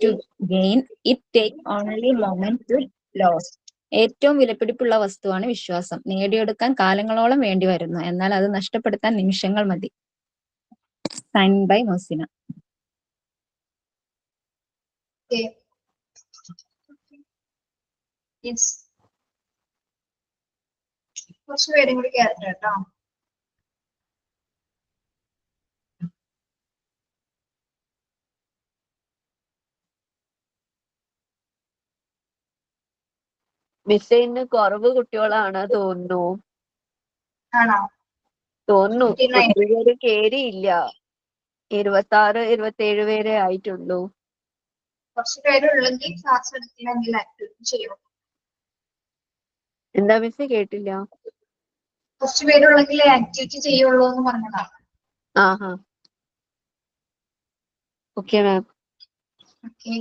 to gain, it take only moment to lose. ഏറ്റവും വിലപിടിപ്പുള്ള വസ്തുവാണ് വിശ്വാസം. നേടിയെടുക്കാൻ കാലങ്ങളോളം വേണ്ടി വരുന്നു, എന്നാൽ അത് നഷ്ടപ്പെടുത്താൻ നിമിഷങ്ങൾ മതി. Sign by Mosina. കുറച്ച് പേരും കൂടി കേട്ടോ കേട്ടോ. മിസ്സേ ഇന്ന് കുറവ് കുട്ടികളാണ് തോന്നുന്നു. ആണോ? തോന്നുന്നു ഒത്തിരി പേര് കേറിയില്ല. 26, 27 പേരെ ആയിട്ടുള്ളൂ. കുറച്ച് പേരുള്ളെങ്കിൽ ക്ലാസ് എടുക്കില്ലെങ്കിൽ ആക്ടിവിറ്റി ചെയ്യും. എന്താ മിസ് കേട്ടില്ല? കുറച്ച് പേരുള്ളെങ്കിൽ ആക്ടിവിറ്റി ചെയ്യുള്ളൂ എന്ന് പറഞ്ഞതാണ്. ആഹാ, ഓക്കെ മാം. ഓക്കെ.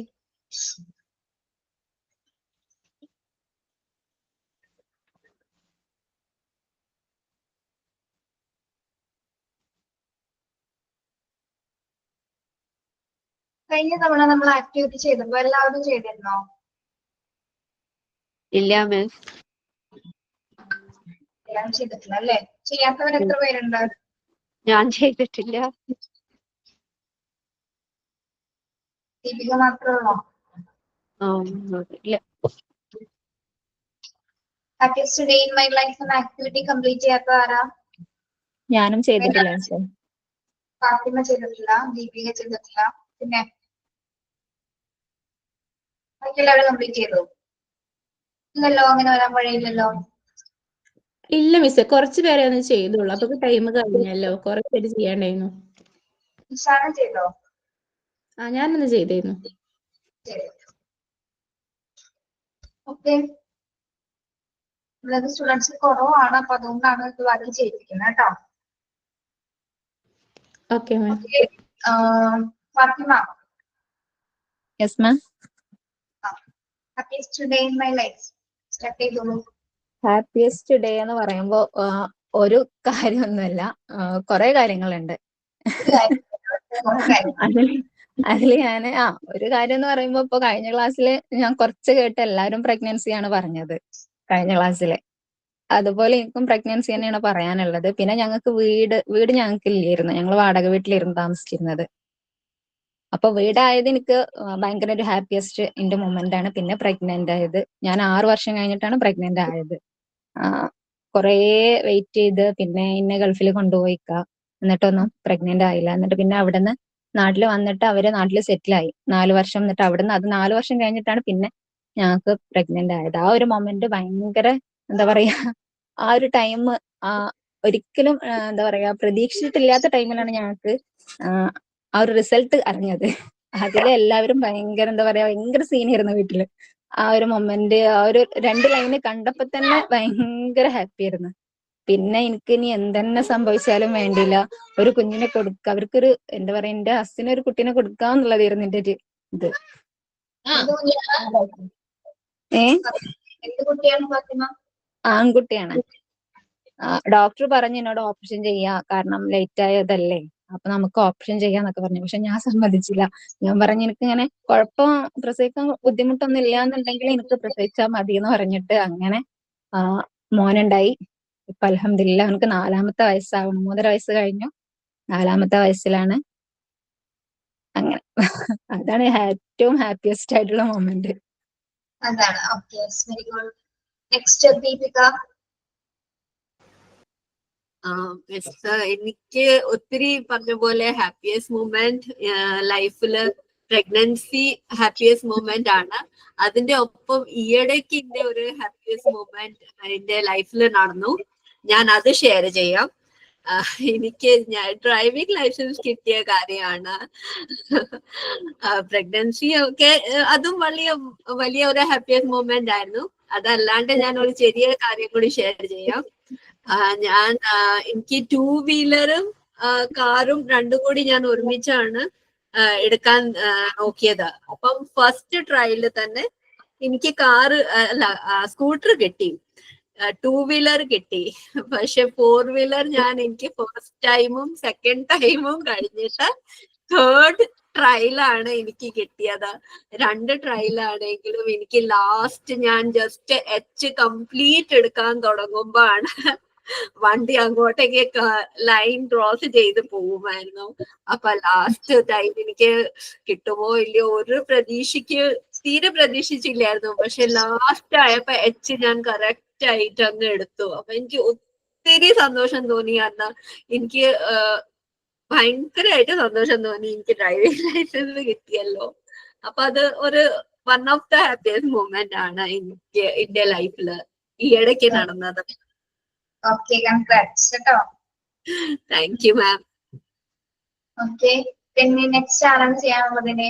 കഴിഞ്ഞ തവണ നമ്മൾ ആക്ടിവിറ്റി ചെയ്തപ്പോ എല്ലാവരും ചെയ്തിരുന്നോ? ഇല്ല മിസ്. എല്ലാം ചെയ്തിട്ടില്ല അല്ലേ? ചെയ്യാത്തവർ എത്ര പേരുണ്ട്? ഞാൻ ചെയ്തിട്ടില്ല. ദീപിക മാത്രമേ ഉള്ളോ? ഇല്ല. Happiest day in my life എന്ന ആക്ടിവിറ്റി കംപ്ലീറ്റ് ചെയ്യാത്ത ആരാ? ഞാനും ചെയ്തിട്ടില്ല മിസ്സേ. ഫാത്തിമ ചെയ്തിട്ടില്ല, ദീപിക ചെയ്തിട്ടില്ല, പിന്നെ എല്ലാവരും കംപ്ലീറ്റ് ചെയ്തു? ഇല്ലല്ലോ, അങ്ങനെ വരാൻ വഴിയില്ലല്ലോ. ഇല്ല മിസ്സേ, കുറച്ച് പേരെ ഒന്ന് ചെയ്തുള്ളൂ. അപ്പൊ ടൈം കഴിഞ്ഞല്ലോ, കുറെ പേര് ചെയ്യാണ്ടായിരുന്നു. നിശാനം ചെയ്തോ? ഞാനൊന്ന് ചെയ്തിരുന്നു. ഓക്കെ. ഇവിടെ സ്റ്റുഡൻസ് കുറവാണ്, അപ്പൊ അതുകൊണ്ടാണ് ഇത് വരെ ചെയ്തിരിക്കുന്നത് കേട്ടോ. Okay ma'am. Fatima. Yes ma'am. Happiest day in my life start ചെയ്തോളൂ. ഹാപ്പിയസ്റ്റ് ഡേ എന്ന് പറയുമ്പോ ഒരു കാര്യമൊന്നുമല്ല, കുറെ കാര്യങ്ങളുണ്ട്. അതില് ഞാന് ഒരു കാര്യം എന്ന് പറയുമ്പോ ഇപ്പൊ കഴിഞ്ഞ ക്ലാസ്സിൽ ഞാൻ കുറച്ച് കേട്ട് എല്ലാവരും പ്രഗ്നൻസിയാണ് പറഞ്ഞത് കഴിഞ്ഞ ക്ലാസ്സില്. അതുപോലെ എനിക്കും പ്രഗ്നൻസി തന്നെയാണ് പറയാനുള്ളത്. പിന്നെ ഞങ്ങൾക്ക് വീട് ഞങ്ങൾക്ക് ഇല്ലായിരുന്നു, ഞങ്ങൾ വാടക വീട്ടിലിരുന്ന് താമസിച്ചിരുന്നത്. അപ്പൊ വീടായത് എനിക്ക് ഭയങ്കര ഒരു ഹാപ്പിയസ്റ്റ് എന്റെ മൊമെന്റ് ആണ്. പിന്നെ പ്രഗ്നന്റ് ആയത്, ഞാൻ 6 വർഷം കഴിഞ്ഞിട്ടാണ് പ്രഗ്നന്റ് ആയത്. കുറേ വെയിറ്റ് ചെയ്ത് പിന്നെ എന്നെ ഗൾഫിൽ കൊണ്ടുപോയിക്ക, എന്നിട്ടൊന്നും പ്രഗ്നന്റ് ആയില്ല. എന്നിട്ട് പിന്നെ അവിടുന്ന് നാട്ടിൽ വന്നിട്ട് അവര് നാട്ടിൽ സെറ്റിലായി 4 വർഷം. എന്നിട്ട് അവിടുന്ന് അത് 4 വർഷം കഴിഞ്ഞിട്ടാണ് പിന്നെ ഞങ്ങൾക്ക് പ്രഗ്നന്റ് ആയത്. ആ ഒരു മൊമെന്റ് ഭയങ്കര എന്താ പറയാ, ആ ഒരു ടൈം ഒരിക്കലും എന്താ പറയാ പ്രതീക്ഷിച്ചിട്ടില്ലാത്ത ടൈമിലാണ് ഞങ്ങൾക്ക് ആ ഒരു റിസൾട്ട് അറിഞ്ഞത്. അതിൽ എല്ലാവരും ഭയങ്കര എന്താ പറയാ ഭയങ്കര സീനായിരുന്നു വീട്ടില്. ആ ഒരു മൊമെന്റ്, ആ ഒരു 2 ലൈന് കണ്ടപ്പോ തന്നെ ഭയങ്കര ഹാപ്പി ആയിരുന്നു. പിന്നെ എനിക്ക് ഇനി എന്തെന്നെ സംഭവിച്ചാലും വേണ്ടില്ല, ഒരു കുഞ്ഞിനെ കൊടുക്കുക, അവർക്കൊരു എന്താ പറയാ എന്റെ ഹസ്സിന് ഒരു കുട്ടീനെ കൊടുക്കാന്നുള്ളതായിരുന്നു എന്റെ ഒരു ഇത്. എന്ത് കുട്ടിയാണ് ഫാത്തിമ? ആൺകുട്ടിയാണ്. ഡോക്ടർ പറഞ്ഞു എന്നോട് ഓപ്പറേഷൻ ചെയ്യാ, കാരണം ലേറ്റ് ആയതല്ലേ, അപ്പൊ നമുക്ക് ഓപ്പറേഷൻ ചെയ്യാന്നൊക്കെ പറഞ്ഞു. പക്ഷെ ഞാൻ സമ്മതിച്ചില്ല. ഞാൻ പറഞ്ഞു എനിക്ക് ഇങ്ങനെ കുഴപ്പം പ്രസവിക്കാൻ ബുദ്ധിമുട്ടൊന്നും ഇല്ല എന്നുണ്ടെങ്കിൽ എനിക്ക് പ്രസവിച്ചാൽ മതി എന്ന് പറഞ്ഞിട്ട് അങ്ങനെ മോനുണ്ടായി. ഇപ്പൊ അൽഹംദുലില്ലാ അവനക്ക് 4ാമത്തെ വയസ്സാവണം, 3.5 വയസ്സ് കഴിഞ്ഞു, 4ാമത്തെ വയസ്സിലാണ്. അങ്ങനെ അതാണ് ഏറ്റവും ഹാപ്പിയസ്റ്റ് ആയിട്ടുള്ള മൊമെന്റ്. അതാണ്. Okay, very good. Next Deepika. എനിക്ക് ഒത്തിരി പറഞ്ഞ പോലെ ഹാപ്പിയസ്റ്റ് മൂമെന്റ് ലൈഫില് പ്രഗ്നൻസി ഹാപ്പിയസ്റ്റ് മൂമെന്റ് ആണ്. അതിന്റെ ഒപ്പം ഈയിടയ്ക്ക് എന്റെ ഒരു ഹാപ്പിയസ്റ്റ് മൂമെന്റ് എന്റെ ലൈഫിൽ നടന്നു. ഞാൻ അത് ഷെയർ ചെയ്യാം. എനിക്ക് ഡ്രൈവിംഗ് ലൈസൻസ് കിട്ടിയ കാര്യമാണ്. പ്രഗ്നൻസി ഒക്കെ അതും വലിയ ഒരു ഹാപ്പിയസ്റ്റ് മൂമെന്റ് ആയിരുന്നു. അതല്ലാണ്ട് ഞാൻ ഒരു ചെറിയ കാര്യം കൂടി ഷെയർ ചെയ്യാം. എനിക്ക് 2 വീലറും കാറും രണ്ടും കൂടി ഞാൻ ഒരുമിച്ചാണ് എടുക്കാൻ നോക്കിയത്. അപ്പം ഫസ്റ്റ് ട്രയലിൽ തന്നെ എനിക്ക് സ്കൂട്ടർ കിട്ടി, 2 വീലർ കിട്ടി. പക്ഷെ 4 വീലർ എനിക്ക് ഫസ്റ്റ് ടൈമും സെക്കൻഡ് ടൈമും കഴിഞ്ഞിട്ട് തേർഡ് ട്രയലാണ് എനിക്ക് കിട്ടിയത്. 2 ട്രയലാണെങ്കിലും എനിക്ക് ലാസ്റ്റ് ഞാൻ ജസ്റ്റ് എച്ച് കംപ്ലീറ്റ് എടുക്കാൻ തുടങ്ങുമ്പോഴാണ് വണ്ടി അങ്ങോട്ടേക്ക് ലൈൻ ക്രോസ് ചെയ്ത് പോകുമായിരുന്നു. അപ്പൊ ലാസ്റ്റ് ടൈം എനിക്ക് കിട്ടുമോ ഇല്ലയോ ഒരു തീരെ പ്രതീക്ഷിച്ചില്ലായിരുന്നു. പക്ഷെ ലാസ്റ്റ് ആയപ്പോ എച്ച് ഞാൻ കറക്റ്റ് ആയിട്ട് അങ്ങ് എടുത്തു. അപ്പൊ എനിക്ക് ഒത്തിരി സന്തോഷം തോന്നി. അന്ന് എനിക്ക് ഭയങ്കരമായിട്ട് സന്തോഷം തോന്നി. എനിക്ക് ഡ്രൈവിംഗ് ലൈസൻസ് കിട്ടിയല്ലോ. അപ്പൊ അത് ഒരു one of the happiest moment ആണ് എനിക്ക് എന്റെ ലൈഫില് ഈ ഇടയ്ക്ക് നടന്നത്. ഓക്കെ, കൺഗ്രാറ്റ്സ് കേട്ടോ. Thank you ma'am. ഓക്കെ, പിന്നെ നെക്സ്റ്റ് ആരാണ് ചെയ്യാനുള്ളതിന്?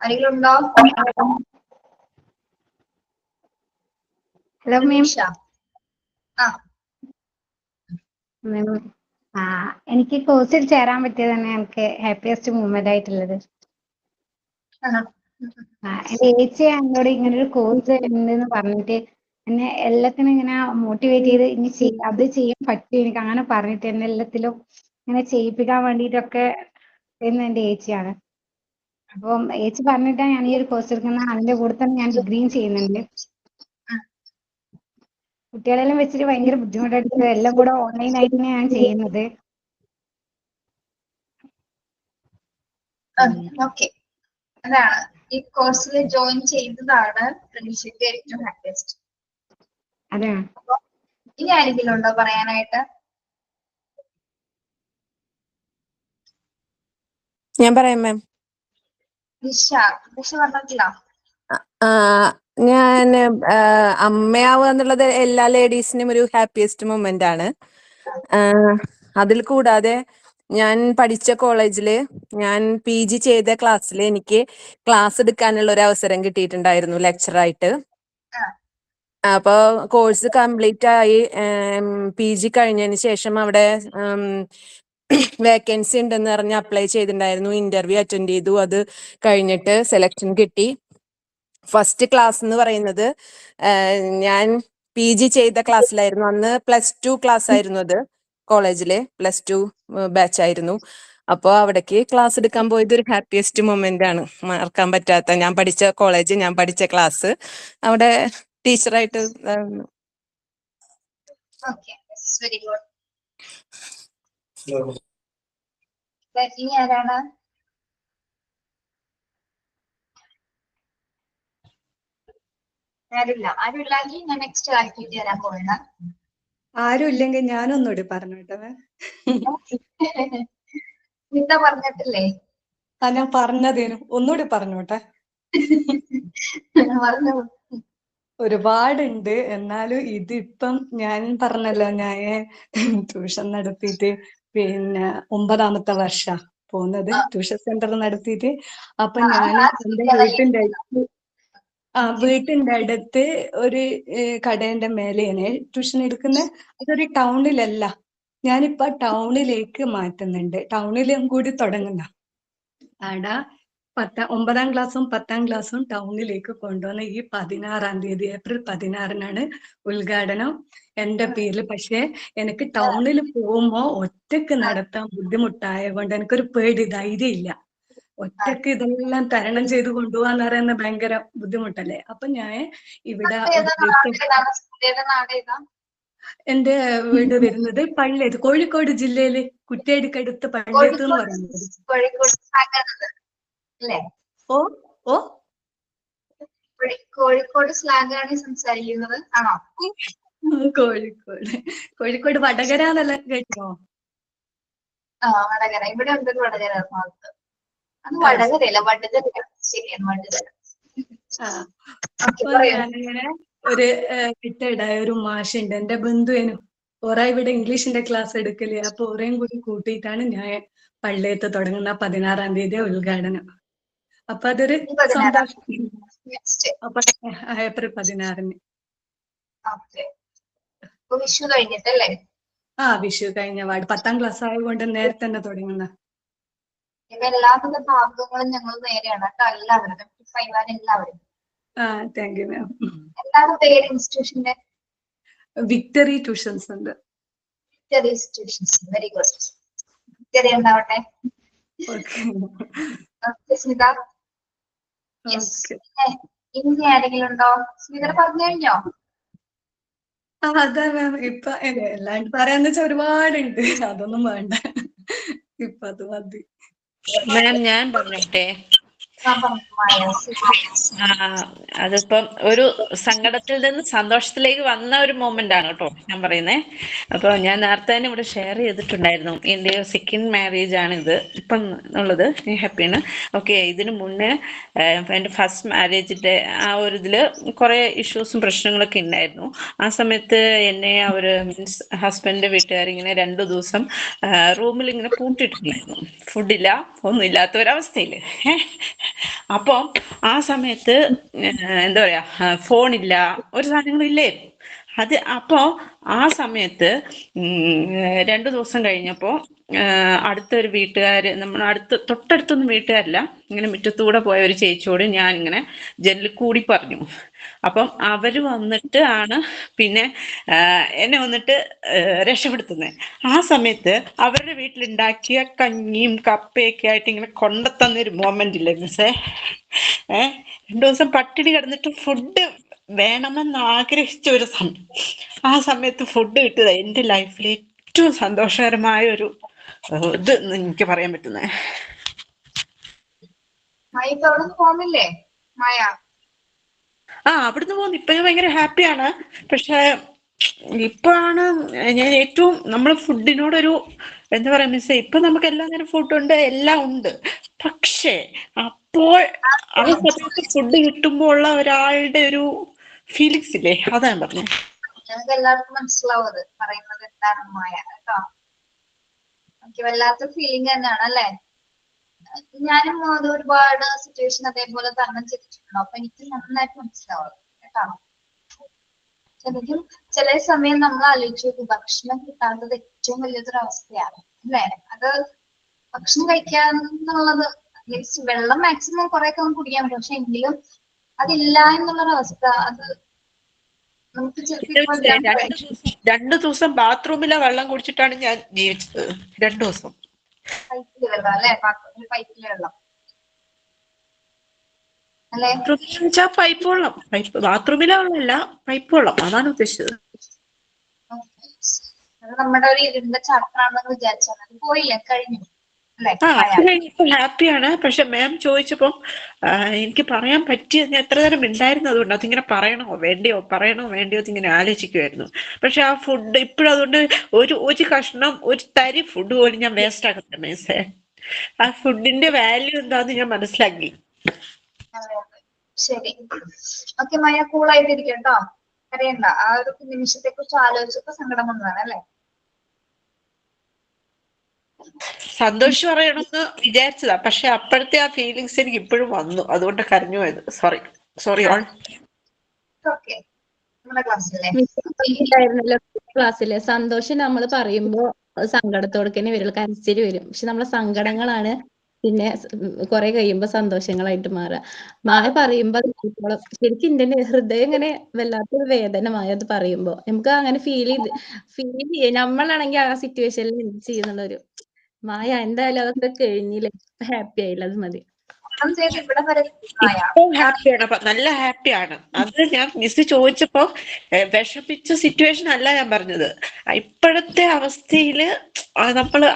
ആരെങ്കിലും ഉണ്ടോ? Hello ma'am. നിഷ. ആ, എനിക്ക് കോഴ്സിൽ ചേരാൻ പറ്റിയത് തന്നെ എനിക്ക് ഹാപ്പിയസ്റ്റ് മൂമെന്റ് ആയിട്ടുള്ളത്. എന്റെ ചേച്ചി എന്നോട് ഇങ്ങനെ ഒരു കോഴ്സ് ഉണ്ടെന്ന് പറഞ്ഞിട്ട് എന്നെ എല്ലാത്തിനും ഇങ്ങനെ മോട്ടിവേറ്റ് ചെയ്ത് ഇനി അത് ചെയ്യാൻ പറ്റും എനിക്ക് അങ്ങനെ പറഞ്ഞിട്ട് എന്നെ എല്ലാത്തിലും ഇങ്ങനെ ചെയ്യിപ്പിക്കാൻ വേണ്ടിയിട്ടൊക്കെ ചെയ്യുന്ന എന്റെ ചേച്ചിയാണ്. അപ്പം ചേച്ചി പറഞ്ഞിട്ടാണ് ഞാൻ ഈ ഒരു കോഴ്സ് എടുക്കുന്നത്. അതിന്റെ കൂടെ തന്നെ ഞാൻ ഡിഗ്രിയും ചെയ്യുന്നുണ്ട്. കുട്ടികളെല്ലാം വെച്ചിട്ട് ഭയങ്കര ബുദ്ധിമുട്ടായിട്ട് എല്ലാം കൂടെ ഓൺലൈൻ ആയിട്ട് തന്നെയാണ് ഞാൻ ചെയ്യുന്നത്. ഓക്കെ. അതാണ് ഈ കോഴ്സിൽ ജോയിൻ ചെയ്തതാണ് പ്രതീക്ഷയ്ക്ക് ഏറ്റവും ഹാപ്പിയസ്റ്റ്. അതെ. അപ്പൊ ഇനി ആരെങ്കിലും ഉണ്ടോ പറയാനായിട്ട്? ഞാൻ പറയാം മാം. നിഷ പറഞ്ഞിട്ടില്ല. ഞാൻ അമ്മയാവുക എന്നുള്ളത് എല്ലാ ലേഡീസിനും ഒരു ഹാപ്പിയസ്റ്റ് മൊമെന്റ് ആണ്. അതിൽ കൂടാതെ ഞാൻ പഠിച്ച കോളേജില് ഞാൻ PG ചെയ്ത ക്ലാസ്സിൽ എനിക്ക് ക്ലാസ് എടുക്കാനുള്ള ഒരു അവസരം കിട്ടിയിട്ടുണ്ടായിരുന്നു ലെക്ചറായിട്ട്. അപ്പോൾ കോഴ്സ് കംപ്ലീറ്റ് ആയി PG കഴിഞ്ഞതിന് ശേഷം അവിടെ വേക്കൻസി ഉണ്ടെന്ന് പറഞ്ഞ് അപ്ലൈ ചെയ്തിട്ടുണ്ടായിരുന്നു. ഇന്റർവ്യൂ അറ്റൻഡ് ചെയ്തു. അത് കഴിഞ്ഞിട്ട് സെലക്ഷൻ കിട്ടി. ഫസ്റ്റ് ക്ലാസ് എന്ന് പറയുന്നത് ഞാൻ PG ചെയ്ത ക്ലാസ്സിലായിരുന്നു. അന്ന് +2 ക്ലാസ് ആയിരുന്നു. അത് കോളേജിലെ +2 ബാച്ച് ആയിരുന്നു. അപ്പോൾ അവിടേക്ക് ക്ലാസ് എടുക്കാൻ പോയത് ഒരു ഹാപ്പിയസ്റ്റ് മൊമെന്റ് ആണ്. മറക്കാൻ പറ്റാത്ത, ഞാൻ പഠിച്ച കോളേജ്, ഞാൻ പഠിച്ച ക്ലാസ്, അവിടെ ടീച്ചറായിട്ട്. Very good. ഇനി ആരാണ്? ആരുമില്ലെങ്കിൽ ഞാൻ നെക്സ്റ്റ് ആക്ടിവിറ്റി തരാൻ പോകണം. ആരും ഇല്ലെങ്കിൽ ഞാനൊന്നുകൂടി പറഞ്ഞോട്ടെ. നിത പറഞ്ഞിട്ടില്ലേ? ഞാൻ പറഞ്ഞതേനും ഒന്നുകൂടി പറഞ്ഞോട്ടെ. പറഞ്ഞു. ഒരുപാടുണ്ട്. എന്നാലും ഇതിപ്പം ഞാൻ പറഞ്ഞല്ലോ, ഞാൻ ട്യൂഷൻ നടത്തിയിട്ട് പിന്നെ 9ാമത്തെ വർഷ പോകുന്നത്, ട്യൂഷൻ സെന്റർ നടത്തിയിട്ട്. അപ്പൊ ഞാൻ എന്റെ വീട്ടിന്റെ അടുത്ത് ഒരു കടേന്റെ മേലെയാണ് ട്യൂഷൻ എടുക്കുന്നത്. അതൊരു ടൗണിലല്ല. ഞാനിപ്പോ ടൗണിലേക്ക് മാറ്റുന്നുണ്ട്. ടൗണിലും കൂടി തുടങ്ങുന്ന ആടാ 9ാം ക്ലാസ്സും 10ാം ക്ലാസ്സും ടൗണിലേക്ക് കൊണ്ടുവന്ന ഈ 16ാം തീയതി ഏപ്രിൽ 16-നാണ് ഉദ്ഘാടനം എന്റെ പേരിൽ. പക്ഷെ എനിക്ക് ടൗണിൽ പോകുമ്പോ ഒറ്റക്ക് നടത്താൻ ബുദ്ധിമുട്ടായ കൊണ്ട് എനിക്കൊരു പേടി, ധൈര്യം ഇല്ല. ഒറ്റക്ക് ഇതെല്ലാം തരണം ചെയ്ത് കൊണ്ടുപോകാന്ന് പറയുന്നത് ഭയങ്കര ബുദ്ധിമുട്ടല്ലേ. അപ്പൊ ഞാൻ ഇവിടെ എന്റെ വീട് വരുന്നത് പള്ളിയത്ത്, കോഴിക്കോട് ജില്ലയില് കുറ്റ്യാടിക്കടുത്ത് പള്ളിയത്ത് എന്ന് പറയുന്നത്. ഓ ഓ കോഴിക്കോട് സ്ലാങ് ആണ് സംസാരിക്കുന്നത് ആണോ? കോഴിക്കോട് വടകര എന്നെല്ലാം കേട്ടോ? വടകര. ഇവിടെ ഉണ്ട് വടകര ഭാഗത്ത്. അത് വടകരയല്ല, വടകര. ശരിയാണ്, വടകര. ഞാനിങ്ങനെ ഒരു റിട്ടയർഡായ ഒരു മാഷുണ്ട്, എന്റെ ബന്ധുവിനും. ഓറ ഇവിടെ ഇംഗ്ലീഷിന്റെ ക്ലാസ് എടുക്കല്. അപ്പൊ ഓറയും കൂടി കൂട്ടിയിട്ടാണ് ഞാൻ പള്ളിയത്ത് തുടങ്ങുന്ന 16ാം തീയതി ഉദ്ഘാടനം. അപ്പൊ അതൊരു സന്തോഷം. അപ്പൊ ഏപ്രിൽ 16-ന്. വിഷു കഴിഞ്ഞിട്ടല്ലേ? വിഷു കഴിഞ്ഞ പാട് 10ാം ക്ലാസ് ആയതുകൊണ്ട് നേരത്തെ തന്നെ തുടങ്ങുന്ന. എല്ലാവിധ ഭാഗങ്ങളും ഞങ്ങൾ നേരെയാണ് കേട്ടോ. എല്ലാവരും എല്ലാവരും. Thank you ma'am. എന്താണ് പേര് ഇൻസ്റ്റിറ്റ്യൂഷന്റെ? Victory tuition centre. ചെറിയ സിറ്റുവേഷൻസ്. Very good. ചെറിയ ഉണ്ടാവട്ടെ. ഓക്കെ സ്മിത. യെസ്. ഓക്കെ. ഇനി ആരെങ്കിലും ഉണ്ടോ? സ്മിത പറഞ്ഞു കഴിഞ്ഞോ? അതാ മാം ഇപ്പൊ എല്ലാണ്ട് പറയാന്ന് വെച്ചാൽ ഒരുപാടുണ്ട്, അതൊന്നും വേണ്ട, ഇപ്പൊ അത് മതി. മാം ഞാൻ പറഞ്ഞോട്ടെ. പറഞ്ഞു മായ. ആ, അതിപ്പം ഒരു സങ്കടത്തിൽ നിന്ന് സന്തോഷത്തിലേക്ക് വന്ന ഒരു മൊമെന്റ് ആണ് കേട്ടോ ഞാൻ പറയുന്നേ. അപ്പൊ ഞാൻ നേരത്തെ തന്നെ ഇവിടെ ഷെയർ ചെയ്തിട്ടുണ്ടായിരുന്നു, എന്റെ സെക്കൻഡ് മാരേജ് ആണ് ഇത് ഇപ്പം ഉള്ളത്. ഞാൻ ഹാപ്പിയാണ്. ഓക്കെ, ഇതിനു മുന്നേ എന്റെ ഫസ്റ്റ് മാരേജിന്റെ ആ ഒരു ഇതില് കുറെ ഇഷ്യൂസും പ്രശ്നങ്ങളൊക്കെ ഉണ്ടായിരുന്നു. ആ സമയത്ത് എന്നെ അവര് മീൻസ് ഹസ്ബൻഡിന്റെ വീട്ടുകാർ ഇങ്ങനെ 2 ദിവസം റൂമിൽ ഇങ്ങനെ പൂട്ടിയിട്ടുണ്ടായിരുന്നു, ഫുഡില്ല ഒന്നുമില്ലാത്ത ഒരവസ്ഥയില്. അപ്പം ആ സമയത്ത് എന്താ പറയാ, ഫോണില്ല, ഒരു സാധനങ്ങളും ഇല്ലേ. അപ്പോ ആ സമയത്ത് 2 ദിവസം കഴിഞ്ഞപ്പോ അടുത്തൊരു വീട്ടുകാര്, നമ്മുടെ തൊട്ടടുത്തൊന്നും വീട്ടുകാരില്ല, ഇങ്ങനെ മുറ്റത്തൂടെ പോയ ഒരു ചേച്ചിയോട് ഞാൻ ഇങ്ങനെ ജനലിൽ കൂടി പറഞ്ഞു. അപ്പം അവര് വന്നിട്ട് ആണ് പിന്നെ എന്നെ വന്നിട്ട് രക്ഷപ്പെടുത്തുന്നത്. ആ സമയത്ത് അവരുടെ വീട്ടിലുണ്ടാക്കിയ കഞ്ഞിയും കപ്പയൊക്കെ ആയിട്ട് ഇങ്ങനെ കൊണ്ടുത്തന്നൊരു മൊമെന്റ് ഇല്ലേ മിസ്സേ. 2 ദിവസം പട്ടിണി കിടന്നിട്ട് ഫുഡ് വേണമെന്ന് ആഗ്രഹിച്ച ഒരു സമയം, ആ സമയത്ത് ഫുഡ് കിട്ടിയത് എന്റെ ലൈഫിലെ ഏറ്റവും സന്തോഷകരമായ ഒരു ഇത് എനിക്ക് പറയാൻ പറ്റുന്നേ. മായ ഇപ്പൊ അവിടെ നിന്ന് പോകുന്നില്ലേ മായ? അവിടുന്ന് പോകുന്നു. ഇപ്പൊ ഞാൻ ഭയങ്കര ഹാപ്പിയാണ്. പക്ഷെ ഇപ്പോഴാണ് ഞാൻ ഏറ്റവും നമ്മൾ ഫുഡിനോടൊരു എന്താ പറയാ മിസ്സേ, ഇപ്പൊ നമുക്ക് എല്ലാ നേരം ഫുഡുണ്ട്, എല്ലാം ഉണ്ട്. പക്ഷേ അപ്പോൾ ആ സമയത്ത് ഫുഡ് കിട്ടുമ്പോൾ ഉള്ള ഒരാളുടെ ഒരു ഫീലിങ്സ് ഇല്ലേ, അതാ ഞാൻ പറഞ്ഞത്. ഞങ്ങൾക്ക് എല്ലാവർക്കും മനസ്സിലാവും അത് പറയുന്നത് എന്താണെന്ന് മായ കേട്ടോ. എനിക്ക് വല്ലാത്ത ഫീലിംഗ് തന്നെയാണ് അല്ലെ. ഞാനും അത് ഒരുപാട് സിറ്റുവേഷൻ അതേപോലെ തരണം ചെയ്തിട്ടുണ്ടോ, അപ്പൊ എനിക്ക് നന്നായിട്ട് മനസ്സിലാവും കേട്ടോ. ശരിക്കും ചില സമയം നമ്മൾ ആലോചിച്ചു നോക്കും, ഭക്ഷണം കിട്ടാത്തത് ഏറ്റവും വലിയൊരു അവസ്ഥയാണ് അല്ലെ. അത് ഭക്ഷണം കഴിക്കാന്നുള്ളത് മീൻസ് വെള്ളം മാക്സിമം കുറെ ഒക്കെ നമുക്ക് കുടിക്കാൻ പറ്റും, പക്ഷെ എങ്കിലും അതില്ല എന്നുള്ളൊരവസ്ഥ അത് നമുക്ക് ചിലപ്പോൾ 2 ദിവസം ബാത്റൂമിലെ വെള്ളം കുടിച്ചിട്ടാണ് ഞാൻ ജീവിച്ചത്. 2 ദിവസം പൈപ്പില് വെള്ളം അല്ലെ, പൈപ്പില് വെള്ളം അല്ലെ. പൈപ്പ് വെള്ളം, ബാത്റൂമിലെ വെള്ളമല്ല, പൈപ്പ് വെള്ളം, അതാണ് ഉദ്ദേശിച്ചത്. അത് നമ്മുടെ ഒരു ഇരുണ്ട ചാപ്റ്റർ ആണെന്ന് വിചാരിച്ചാൽ അത് പോയില്ലേ, കഴിഞ്ഞു അല്ലെ. ഹാപ്പിയാണ്. പക്ഷെ മാം ചോദിച്ചപ്പം എനിക്ക് പറയാൻ പറ്റിയത് ഞാൻ എത്ര നേരം ഉണ്ടായിരുന്നു, അതുകൊണ്ട് അതിങ്ങനെ പറയണോ വേണ്ടിയോ ഇങ്ങനെ ആലോചിക്കുമായിരുന്നു. പക്ഷെ ആ ഫുഡ് ഇപ്പോഴും അതുകൊണ്ട് ഒരു കഷ്ണം, ഒരു തരി ഫുഡ് പോലും ഞാൻ വേസ്റ്റ് ആക്കത്തില്ല മീൻസേ. ആ ഫുഡിന്റെ വാല്യൂ എന്താന്ന് ഞാൻ മനസ്സിലാക്കി. ശരി, ഓക്കെ മായ, കൂളായിട്ടിരിക്കും കേട്ടോ, അറിയണ്ട. ആ ഒരു നിമിഷത്തെ കുറിച്ച് ആലോചിച്ചപ്പോ സങ്കടം വന്നതാണ് അല്ലെ. സന്തോഷം പറയണമെന്ന് വിചാരിച്ചതാ, പക്ഷെ അപ്പോഴത്തെ ആ ഫീലിങ്സ് എനിക്ക് ഇപ്പോഴും വന്നു, അതുകൊണ്ട് കരഞ്ഞു പോയത്. Sorry all. ഓക്കെ, നമ്മുടെ ക്ലാസ്സിലെ ഉണ്ടായിരുന്നല്ലോ ക്ലാസ്സില്, സന്തോഷം നമ്മൾ പറയുമ്പോ സങ്കടത്തോടെ തന്നെ വരും, കരച്ചില് വരും. പക്ഷെ നമ്മളെ സങ്കടങ്ങളാണ് പിന്നെ കുറെ കഴിയുമ്പോ സന്തോഷങ്ങളായിട്ട് മാറുക. മായ പറയുമ്പോ ശരിക്കും എന്റെ ഹൃദയം ഇങ്ങനെ വല്ലാത്തൊരു വേദനമായ അത് പറയുമ്പോ നമുക്ക് അങ്ങനെ ഫീൽ ചെയ്യ. നമ്മളാണെങ്കിൽ ആ സിറ്റുവേഷനിൽ എന്ത് ചെയ്യുന്നുള്ളൊരു മായ. എന്തായാലും അതൊക്കെ കഴിഞ്ഞില്ലേ, ഹാപ്പി ആയില്ല, അത് മതി. ചെയ്ത് ഇവിടെ വരെ മായ ഇപ്പം ഹാപ്പിയാണ്, നല്ല ഹാപ്പിയാണ്. അത് ഞാൻ മിസ് ചോദിച്ചപ്പോ വിഷമിച്ച സിറ്റുവേഷൻ അല്ല ഞാൻ പറഞ്ഞത്. ഇപ്പോഴത്തെ അവസ്ഥയില് നമ്മള്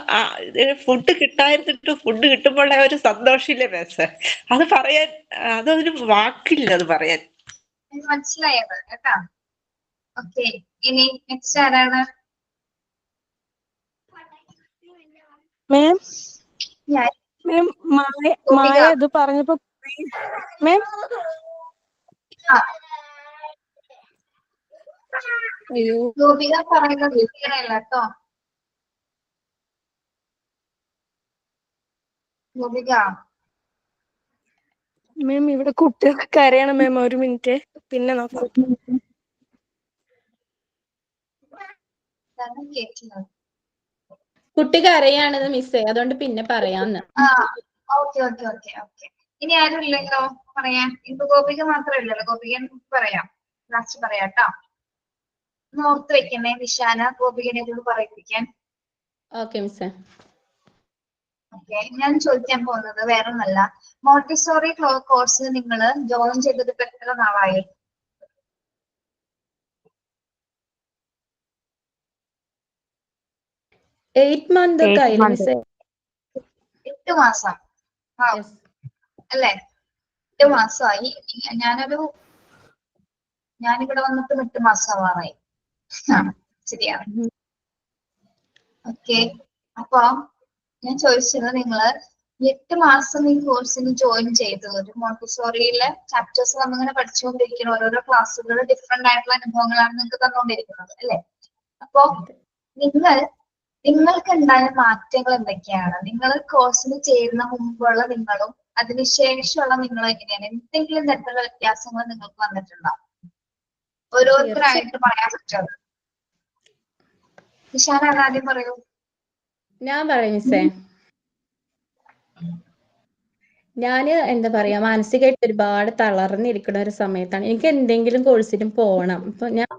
ഫുഡ് കിട്ടാതിരുന്നിട്ട് ഫുഡ് കിട്ടുമ്പോൾ ഒരു സന്തോഷമില്ലേ മിസ്, അത് പറയാൻ അതൊരു വാക്കില്ല അത് പറയാൻ. മനസ്സിലായത് കേട്ടാ. ഓക്കെ, ഇനി നെക്സ്റ്റ് ആരാണ്? മാം ഞാൻ മാം മായ ഇത് പറഞ്ഞപ്പോ മാം അയ്യോ ഗോപിക പറയുന്നത് ക്ലിയർ അല്ല കേട്ടോ. ഗോപിക മാം ഇവിടെ കുട്ടികൾക്ക് കരയണം മാം, ഒരു മിനിറ്റ് പിന്നെ നോക്കാം. കേൾക്കുന്നത് കുട്ടി കരയാണെന്ന് മിസ്സേ, അതുകൊണ്ട് പിന്നെ പറയാന്ന്. ഓക്കെ. ഇനി ആരും ഇല്ലല്ലോ പറയാൻ. ഇപ്പൊ ഗോപിക മാത്രമേ ഉള്ളല്ലോ. ഗോപിക പറയാം, ലാസ്റ്റ് പറയാം കേട്ടോ. ഒന്ന് ഓർത്ത് വെക്കണേ നിഷാന ഗോപികനെ കൂടി പറയിപ്പിക്കാൻ. ഓക്കെ മിസ്സേ. ഓക്കെ, ഞാൻ ചോദിക്കാൻ പോകുന്നത് വേറൊന്നല്ല, മോണ്ടിസോറി കോഴ്സ് നിങ്ങൾ ജോയിൻ ചെയ്തത് ഇപ്പൊ എത്ര നാളായി? 8 month ഒക്കെ ആയില്ലേ മിസ്സേ? 8 മാസം ആ Yes. അല്ലേ? 8 മാസമായി. ഞാനിവിടെ വന്നിട്ട് 8 മാസം ആവാറായി. ശരിയാണ്. ഓക്കെ, അപ്പൊ ഞാൻ ചോദിച്ചത് നിങ്ങള് 8 മാസം ഈ കോഴ്സിന് ജോയിൻ ചെയ്തു, ഒരു മോണ്ടിസോറിയിലെ ചാപ്റ്റേഴ്സ് നമ്മളിങ്ങനെ പഠിച്ചുകൊണ്ടിരിക്കണം, ഓരോരോ ക്ലാസ്സുകൾ ഡിഫറെന്റ് ആയിട്ടുള്ള അനുഭവങ്ങളാണ് നിങ്ങൾക്ക് തന്നുകൊണ്ടിരിക്കുന്നത് അല്ലെ? അപ്പൊ നിങ്ങൾക്ക് ഉണ്ടായ മാറ്റങ്ങൾ എന്തൊക്കെയാണ്? നിങ്ങൾ കോഴ്സിന് ചേരുന്ന മുമ്പുള്ള നിങ്ങളും അതിനുശേഷമുള്ള നിങ്ങളും എങ്ങനെയാണ്? എന്തെങ്കിലും തരത്തിലുള്ള വ്യത്യാസങ്ങൾ നിങ്ങൾക്ക് വന്നിട്ടുണ്ടോ? ഓരോരുത്തരായിട്ട് പറയാൻ പറ്റുമോ? നിഷാന ആദ്യം പറയൂ. ഞാൻ പറയാം മിസ്സേ. ഞാന് എന്താ പറയാ, മാനസികമായിട്ട് ഒരുപാട് തളർന്നിരിക്കുന്ന ഒരു സമയത്താണ് എനിക്ക് എന്തെങ്കിലും കോഴ്സിന് പോകണം. അപ്പൊ ഞാൻ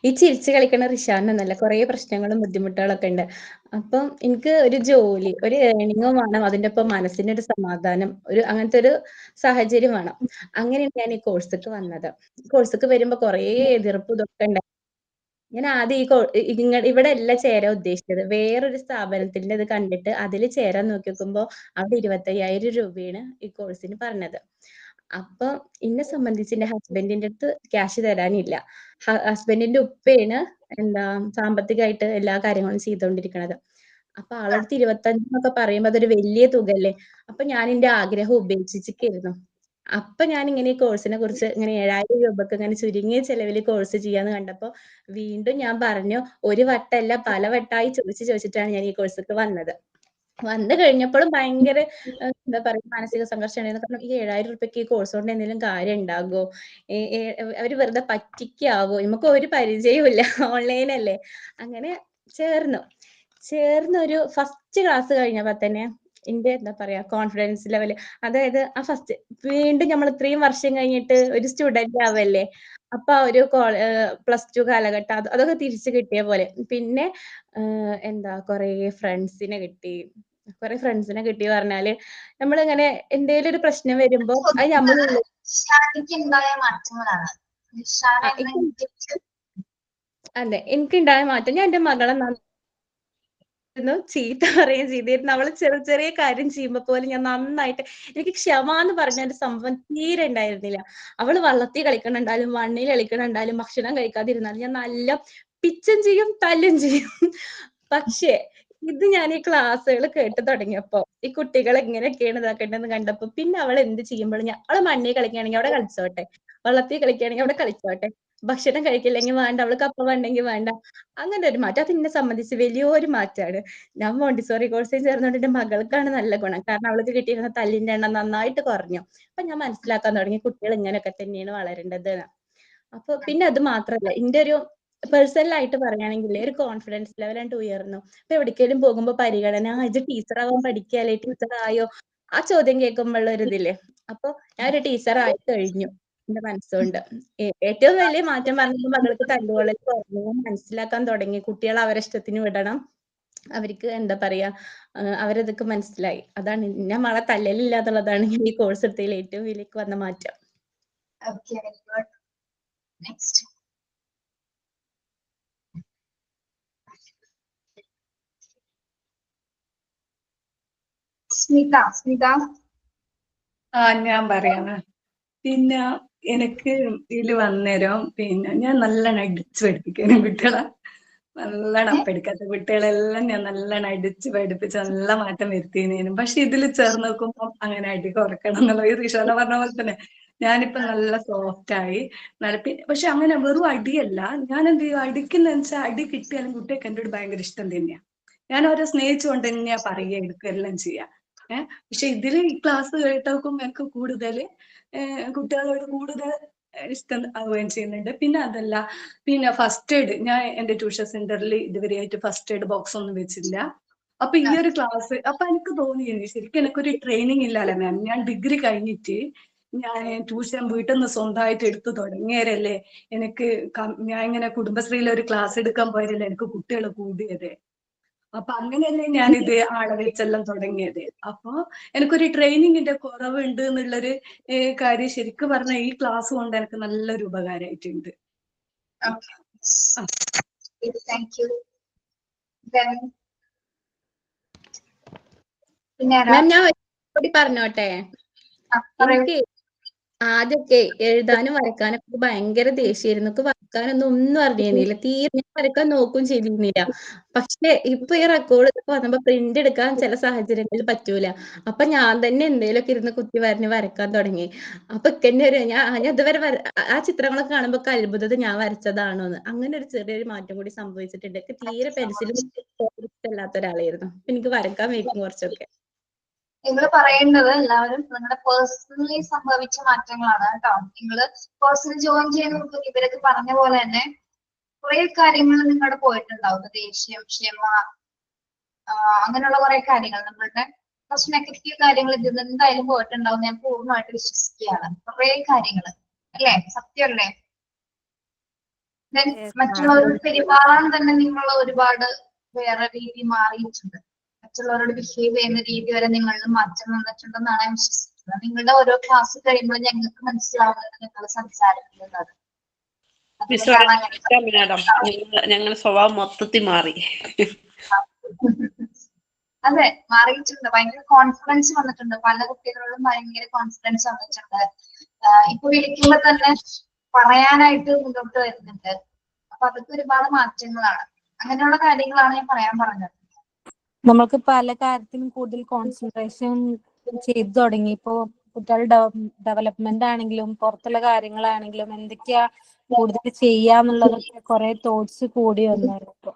ഈ ചിരിച്ചു കളിക്കുന്ന റിഷാനൊന്നല്ല, കുറെ പ്രശ്നങ്ങളും ബുദ്ധിമുട്ടുകളൊക്കെ ഉണ്ട്. അപ്പം എനിക്ക് ഒരു ജോലി, ഒരു ഏണിങ്ങും വേണം, അതിന്റെ ഒപ്പം മനസ്സിന്റെ ഒരു സമാധാനം, അങ്ങനത്തെ ഒരു സാഹചര്യം വേണം. അങ്ങനെയാണ് ഞാൻ ഈ കോഴ്സിക്ക് വന്നത്. കോഴ്സിക്ക് വരുമ്പോ കുറെ എതിർപ്പ് ഇതൊക്കെ ഉണ്ട്. ഞാൻ ആദ്യം ഇവിടെ അല്ല ചേരാൻ ഉദ്ദേശിച്ചത്, വേറൊരു സ്ഥാപനത്തിന്റെ ഇത് കണ്ടിട്ട് അതിൽ ചേരാൻ നോക്കിയോക്കുമ്പോ അവിടെ 25,000 രൂപയാണ് ഈ കോഴ്സിന് പറഞ്ഞത്. അപ്പൊ എന്നെ സംബന്ധിച്ച് എന്റെ ഹസ്ബൻഡിന്റെ അടുത്ത് ക്യാഷ് തരാനില്ല. ഹസ്ബൻഡിന്റെ ഉപ്പയാണ് സാമ്പത്തികമായിട്ട് എല്ലാ കാര്യങ്ങളും ചെയ്തുകൊണ്ടിരിക്കുന്നത്. അപ്പൊ ആളടുത്ത് 25 എന്നൊക്കെ പറയുമ്പോ അതൊരു വലിയ തുകയല്ലേ. അപ്പൊ ഞാൻ എന്റെ ആഗ്രഹം ഉപേക്ഷിച്ചിരിക്കുന്നു. അപ്പൊ ഞാൻ ഇങ്ങനെ ഈ കോഴ്സിനെ കുറിച്ച് ഇങ്ങനെ 7,000 രൂപക്ക് ഇങ്ങനെ ചുരുങ്ങിയ ചെലവിൽ കോഴ്സ് ചെയ്യാന്ന് കണ്ടപ്പോ വീണ്ടും ഞാൻ പറഞ്ഞു, ഒരു വട്ടമല്ല പല വട്ടമായി ചോദിച്ചിട്ടാണ് ഞാൻ ഈ കോഴ്സിക്ക് വന്നത്. വന്നു കഴിഞ്ഞപ്പോഴും ഭയങ്കര എന്താ പറയുക, മാനസിക സംഘർഷം ഉണ്ടായിരുന്നു. കാരണം ഈ 7,000 രൂപയ്ക്ക് ഈ കോഴ്സ് കൊണ്ട് എന്തെങ്കിലും കാര്യം ഉണ്ടാകുമോ? അവര് വെറുതെ പറ്റിക്കാവോ? നമുക്ക് ഒരു പരിചയവും ഇല്ല, ഓൺലൈൻ അല്ലേ. അങ്ങനെ ചേർന്ന് ഒരു ഫസ്റ്റ് ക്ലാസ് കഴിഞ്ഞപ്പോ തന്നെ എന്റെ എന്താ പറയാ കോൺഫിഡൻസ് ലെവൽ, അതായത് ആ ഫസ്റ്റ് വീണ്ടും നമ്മൾ ഇത്രയും വർഷം കഴിഞ്ഞിട്ട് ഒരു സ്റ്റുഡന്റ് ആവല്ലേ, അപ്പൊ ആ ഒരു +2 കാലഘട്ടം അതൊക്കെ തിരിച്ചു കിട്ടിയ പോലെ. പിന്നെ കൊറേ ഫ്രണ്ട്സിനെ കിട്ടി. പറഞ്ഞാല് നമ്മളിങ്ങനെ എന്തെങ്കിലും ഒരു പ്രശ്നം വരുമ്പോ അത് നമ്മളുള്ള നിഷാനയ്ക്ക് ഉണ്ടായ മാറ്റങ്ങളാണ്. നിഷാന അതെ, എനിക്കുണ്ടായ മാറ്റം, ഞാൻ എന്റെ മകളെ ചീത്ത പറയുകയും ചെയ്തിരുന്നു. അവള് ചെറിയ കാര്യം ചെയ്യുമ്പോ പോലും ഞാൻ നന്നായിട്ട്, എനിക്ക് ക്ഷമ എന്ന് പറഞ്ഞ ഒരു സംഭവം തീരെ ഉണ്ടായിരുന്നില്ല. അവള് വള്ളത്തിൽ കളിക്കണുണ്ടാലും മണ്ണിൽ കളിക്കണുണ്ടാലും ഭക്ഷണം കഴിക്കാതിരുന്നാലും ഞാൻ നല്ല പിച്ചും ചെയ്യും തല്ലും ചെയ്യും. പക്ഷേ ഇത് ഞാൻ ഈ ക്ലാസ്സുകൾ കേട്ട് തുടങ്ങിയപ്പോ ഈ കുട്ടികൾ എങ്ങനെയൊക്കെയാണ് ഇതാക്കേണ്ടതെന്ന് കണ്ടപ്പോ പിന്നെ അവൾ എന്ത് ചെയ്യുമ്പോഴും അവള് മണ്ണിൽ കളിക്കുകയാണെങ്കിൽ അവിടെ കളിച്ചോട്ടെ, വള്ളത്തിൽ കളിക്കുകയാണെങ്കിൽ അവിടെ കളിച്ചോട്ടെ, ഭക്ഷണം കഴിക്കില്ലെങ്കിൽ വേണ്ട, അവൾക്ക് അപ്പം വേണ്ടെങ്കിൽ വേണ്ട, അങ്ങനെ ഒരു മാറ്റം. അത് എന്നെ സംബന്ധിച്ച് വലിയൊരു മാറ്റമാണ്. ഞാൻ മോണ്ടിസോറി കോഴ്സിൽ ചേർന്നുകൊണ്ട് എന്റെ മകൾക്കാണ് നല്ല ഗുണം. കാരണം അവൾക്ക് കിട്ടിയിരുന്ന തല്ലിന്റെ എണ്ണം നന്നായിട്ട് കുറഞ്ഞു. അപ്പൊ ഞാൻ മനസ്സിലാക്കാൻ തുടങ്ങി കുട്ടികൾ ഇങ്ങനെയൊക്കെ തന്നെയാണ് വളരേണ്ടത്. അപ്പൊ പിന്നെ അത് മാത്രല്ല, എന്റെ ഒരു പേഴ്സണൽ ആയിട്ട് പറയുകയാണെങ്കിൽ ഒരു കോൺഫിഡൻസ് ലെവൽ ആയിട്ട് ഉയർന്നു. ഇപ്പൊ എവിടേക്കെങ്കിലും പോകുമ്പോ പരിഗണന, ഇത് ടീച്ചർ ആവാൻ പഠിക്കല്ലേ, ടീച്ചർ ആയോ, ആ ചോദ്യം കേൾക്കുമ്പോഴുള്ള ഒരു ഇതില്ലേ. അപ്പൊ ഞാൻ ഒരു ടീച്ചർ ആയി കഴിഞ്ഞു എന്റെ മനസ്സുകൊണ്ട്. ഏറ്റവും വലിയ മാറ്റം പറഞ്ഞത് മകൾക്ക് തല്ലുകൊള്ളൽ കുറഞ്ഞു, മനസ്സിലാക്കാൻ തുടങ്ങി, കുട്ടികൾ അവരെ ഇഷ്ടത്തിന് വിടണം, അവർക്ക് എന്താ പറയാ അവരതൊക്കെ മനസ്സിലായി. അതാണ് ഞാൻ മകളെ തല്ലലില്ല എന്നുള്ളതാണ് ഈ കോഴ്സ് എടുത്തതിൽ ഏറ്റവും വലിയ വന്ന മാറ്റം. Okay, very good. Next Smitha. ഞാൻ പറയാണ്. പിന്നെ എനിക്ക് ഇതില് വന്നേരം പിന്നെ ഞാൻ നല്ലോണം അടിച്ചു പഠിപ്പിക്കാനും കുട്ടികളെ, നല്ലോണം പഠിക്കാത്ത കുട്ടികളെല്ലാം ഞാൻ നല്ലോണം അടിച്ച് പഠിപ്പിച്ച് നല്ല മാറ്റം വരുത്തിയേനും. പക്ഷെ ഇതിൽ ചേർന്ന് നോക്കുമ്പോൾ അങ്ങനെ അടി കുറക്കണം എന്നുള്ള ഈ റിഷാന പറഞ്ഞ പോലെ തന്നെ ഞാനിപ്പോ നല്ല സോഫ്റ്റ് ആയി. പക്ഷെ അങ്ങനെ വെറും അടിയല്ല, ഞാൻ എന്ത് ചെയ്യും, അടിക്കുന്ന വെച്ചാൽ അടി കിട്ടിയാലും കുട്ടികൾക്ക് എന്നോട് ഭയങ്കര ഇഷ്ടം തന്നെയാണ്. ഞാൻ അവരെ സ്നേഹിച്ചുകൊണ്ട് തന്നെയാ പറയുക, എടുക്കുക എല്ലാം ചെയ്യാം. പക്ഷെ ഇതിൽ ഈ ക്ലാസ് കേട്ടോക്കും എനിക്ക് കൂടുതൽ കുട്ടികളോട് കൂടുതൽ ഇഷ്ടം ആവുകയും ചെയ്യുന്നുണ്ട്. പിന്നെ അതല്ല, പിന്നെ ഫസ്റ്റ് എയ്ഡ് ഞാൻ എന്റെ ട്യൂഷൻ സെന്ററിൽ ഇതുവരെയായിട്ട് ഫസ്റ്റ് എയ്ഡ് ബോക്സ് ഒന്നും വെച്ചില്ല. അപ്പൊ ഈ ഒരു ക്ലാസ് അപ്പൊ എനിക്ക് തോന്നി ശരിക്കും എനിക്കൊരു ട്രെയിനിങ് ഇല്ലല്ലോ മാം. ഞാൻ ഡിഗ്രി കഴിഞ്ഞിട്ട് ഞാൻ ട്യൂഷൻ വീട്ടിൽ നിന്ന് സ്വന്തമായിട്ട് എടുത്തു തുടങ്ങിയവരല്ലേ എനിക്ക് ഞാൻ ഇങ്ങനെ കുടുംബശ്രീയിൽ ഒരു ക്ലാസ് എടുക്കാൻ പോയതല്ലേ എനിക്ക് കുട്ടികൾ കൂടിയത്. അപ്പൊ അങ്ങനെയല്ലേ ഞാനിത് ആളെ വെച്ചെല്ലാം തുടങ്ങിയത്. അപ്പൊ എനിക്കൊരു ട്രെയിനിങ്ങിന്റെ കുറവുണ്ട് എന്നുള്ളൊരു കാര്യം ശരിക്കും പറഞ്ഞ ഈ ക്ലാസ് കൊണ്ട് എനിക്ക് നല്ലൊരു ഉപകാരമായിട്ടുണ്ട്. Thank you. പിന്നെ മാം ഞാൻ കൂടി പറഞ്ഞോട്ടെ. എനിക്ക് ആദ്യമൊക്കെ എഴുതാനും വരക്കാനൊക്കെ ഭയങ്കര ദേഷ്യമായിരുന്നു. എനിക്ക് വരക്കാനൊന്നും ഒന്നും അറിയുന്നില്ല. തീരെ ഞാൻ വരക്കാൻ നോക്കും ചെയ്തിരുന്നില്ല. പക്ഷെ ഇപ്പൊ ഈ റെക്കോർഡ് വന്നപ്പോ പ്രിന്റ് എടുക്കാൻ ചില സാഹചര്യങ്ങളിൽ പറ്റൂല. അപ്പൊ ഞാൻ തന്നെ എന്തേലൊക്കെ ഇരുന്ന് കുത്തി വരഞ്ഞ് വരക്കാൻ തുടങ്ങി. അപ്പൊ തന്നെ ഒരു ഞാൻ ഇതുവരെ ആ ചിത്രങ്ങളൊക്കെ കാണുമ്പോ അത്ഭുതത ഞാൻ വരച്ചതാണോന്ന്. അങ്ങനെ ഒരു ചെറിയൊരു മാറ്റം കൂടി സംഭവിച്ചിട്ടുണ്ട്. എനിക്ക് തീരെ പെൻസിലും ഇഷ്ടമല്ലാത്ത ഒരാളായിരുന്നു. എനിക്ക് വരക്കാൻ വയ്ക്കും കുറച്ചൊക്കെ. നിങ്ങൾ പറയേണ്ടത് എല്ലാവരും നിങ്ങളുടെ പേഴ്സണലി സംഭവിച്ച മാറ്റങ്ങളാണ് കേട്ടോ. നിങ്ങള് പേഴ്സണൽ ജോയിൻ ചെയ്യുന്ന ഇവരൊക്കെ പറഞ്ഞ പോലെ തന്നെ കുറെ കാര്യങ്ങൾ നിങ്ങളുടെ പോയിട്ടുണ്ടാവും. ദേഷ്യം, ക്ഷമ, അങ്ങനെയുള്ള കുറെ കാര്യങ്ങൾ നമ്മളുടെ കുറച്ച് നെഗറ്റീവ് കാര്യങ്ങൾ ഇതിൽ നിന്ന് എന്തായാലും പോയിട്ടുണ്ടാവും. ഞാൻ പൂർണ്ണമായിട്ട് വിശ്വസിക്കുകയാണ്. കുറെ കാര്യങ്ങൾ അല്ലേ, സത്യമല്ലേ? മറ്റുള്ളവരോട് പെരുമാറാൻ തന്നെ നിങ്ങൾ ഒരുപാട് വേറെ രീതി മാറിയിട്ടുണ്ട്. മറ്റുള്ളവരോട് ബിഹേവ് ചെയ്യുന്ന രീതി വരെ നിങ്ങളിൽ മാറ്റം വന്നിട്ടുണ്ടെന്നാണ് ഞാൻ വിശ്വസിക്കുന്നത്. നിങ്ങളുടെ ഓരോ ക്ലാസ് കഴിയുമ്പോൾ ഞങ്ങൾക്ക് മനസ്സിലാവുന്നത് നിങ്ങൾ സംസാരിക്കുന്നത്. ഞങ്ങളുടെ സ്വഭാവം മൊത്തത്തിൽ മാറി. അതെ, മാറിയിട്ടുണ്ട്. ഭയങ്കര കോൺഫിഡൻസ് വന്നിട്ടുണ്ട്. പല കുട്ടികളോടും ഭയങ്കര കോൺഫിഡൻസ് വന്നിട്ടുണ്ട്. ഇപ്പൊ വിളിക്കുമ്പോ തന്നെ പറയാനായിട്ട് മുന്നോട്ട് വരുന്നുണ്ട്. അപ്പൊ അതൊക്കെ ഒരുപാട് മാറ്റങ്ങളാണ്. അങ്ങനെയുള്ള കാര്യങ്ങളാണ് ഞാൻ പറയാൻ പറഞ്ഞത്. നമ്മൾക്ക് പല കാര്യത്തിലും കൂടുതൽ കോൺസെൻട്രേഷൻ ചെയ്തു തുടങ്ങി. ഇപ്പോ കുട്ടികളുടെ ഡെവലപ്മെന്റ് ആണെങ്കിലും പുറത്തുള്ള കാര്യങ്ങളാണെങ്കിലും എന്തൊക്കെയാ കൂടുതൽ ചെയ്യാന്നുള്ളതൊക്കെ കുറെ തോട്ട്സ് കൂടി വന്നായിരുന്നു. ഇപ്പൊ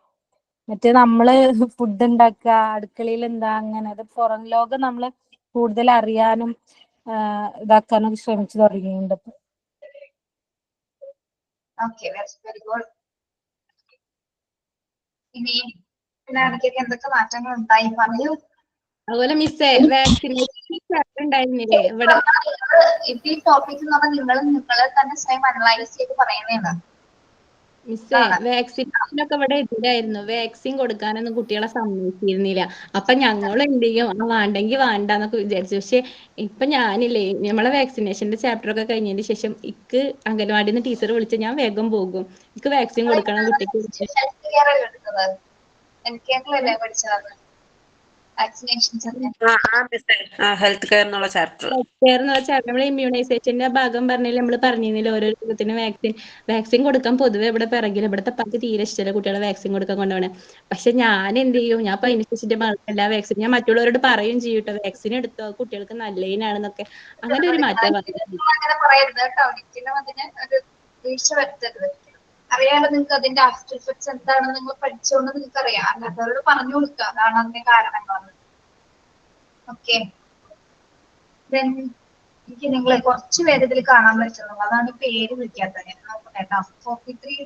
മറ്റേ നമ്മള് ഫുഡ് ഉണ്ടാക്കുക, അടുക്കളയിൽ എന്താ, അങ്ങനെ അത് പുറം ലോകം നമ്മള് കൂടുതൽ അറിയാനും ഇതാക്കാനൊക്കെ ശ്രമിച്ചു തുടങ്ങിയിട്ടുണ്ട്. ഇനി പിന്നെ ഇടയ്ക്കൊക്കെ എന്തൊക്കെ മാറ്റങ്ങൾ ഉണ്ടായി പറയൂ. അതുപോലെ മിസ്സേ വാക്സിനേഷൻ ഉണ്ടായിരുന്നില്ലേ ഇവിടെ? ഈ ടോപ്പിക് എന്ന് പറഞ്ഞാൽ നിങ്ങളെ തന്നെ സ്വയം അനലൈസ് ചെയ്ത് പറയുന്നതാണ്. മിസ്സേ വാക്സിനേഷനൊക്കെ ഇവിടെ എതിരായിരുന്നു. വാക്സിൻ കൊടുക്കാനൊന്നും കുട്ടികളെ സമ്മതിച്ചിരുന്നില്ല. അപ്പൊ ഞങ്ങൾ എന്ത് ചെയ്യും, വേണ്ടെങ്കിൽ വേണ്ടെന്നൊക്കെ വിചാരിച്ചു. പക്ഷെ ഇപ്പൊ ഞാനില്ലേ, നമ്മളെ വാക്സിനേഷന്റെ ചാപ്റ്റർ ഒക്കെ കഴിഞ്ഞതിന് ശേഷം ഇക്ക് അംഗൻവാടിയിൽ നിന്ന് ടീച്ചർ വിളിച്ച് ഞാൻ വേഗം പോകും. ഇക്ക് വാക്സിൻ കൊടുക്കണം കുട്ടിക്ക്. ഹെൽത്ത് കെയർ എന്നുള്ള ചാപ്റ്റർ നമ്മൾ ഇമ്മ്യൂണൈസേഷന്റെ ഭാഗം പറഞ്ഞില്ല, നമ്മൾ പറഞ്ഞിരുന്നില്ല ഓരോ രോഗത്തിന് വാക്സിൻ കൊടുക്കാൻ പൊതുവെ ഇവിടെ പിറകില്ല. ഇവിടുത്തെ പക്ക് തീരെ ഇഷ്ടമല്ല കുട്ടികളെ വാക്സിൻ കൊടുക്കാൻ കൊണ്ടുപോകണേ. പക്ഷെ ഞാൻ എന്ത് ചെയ്യും, ഞാൻ അതിനനുസരിച്ചിട്ട് എല്ലാ വാക്സിൻ ഞാൻ മറ്റുള്ളവരോട് പറയും ചെയ്യും കേട്ടോ, വാക്സിൻ എടുത്തോ കുട്ടികൾക്ക് നല്ലതിനാണെന്നൊക്കെ. അങ്ങനെ ഒരു മാറ്റം അറിയാലോ നിങ്ങൾക്ക് അതിന്റെ ആഫ്റ്റർ എഫക്ട്സ് എന്താണെന്ന് നിങ്ങൾ പഠിച്ചുകൊണ്ട് നിങ്ങൾക്ക് അറിയാം. അല്ലാത്തവരോട് പറഞ്ഞു കൊടുക്കുക, അതാണ് അതിന്റെ കാരണങ്ങൾ. ഓക്കെ, എനിക്ക് നിങ്ങളെ കുറച്ച് പേര് ഇതിൽ കാണാൻ പറ്റുള്ളൂ, അതാണ് പേര് വിളിക്കാത്തത്. കേട്ടോ, 43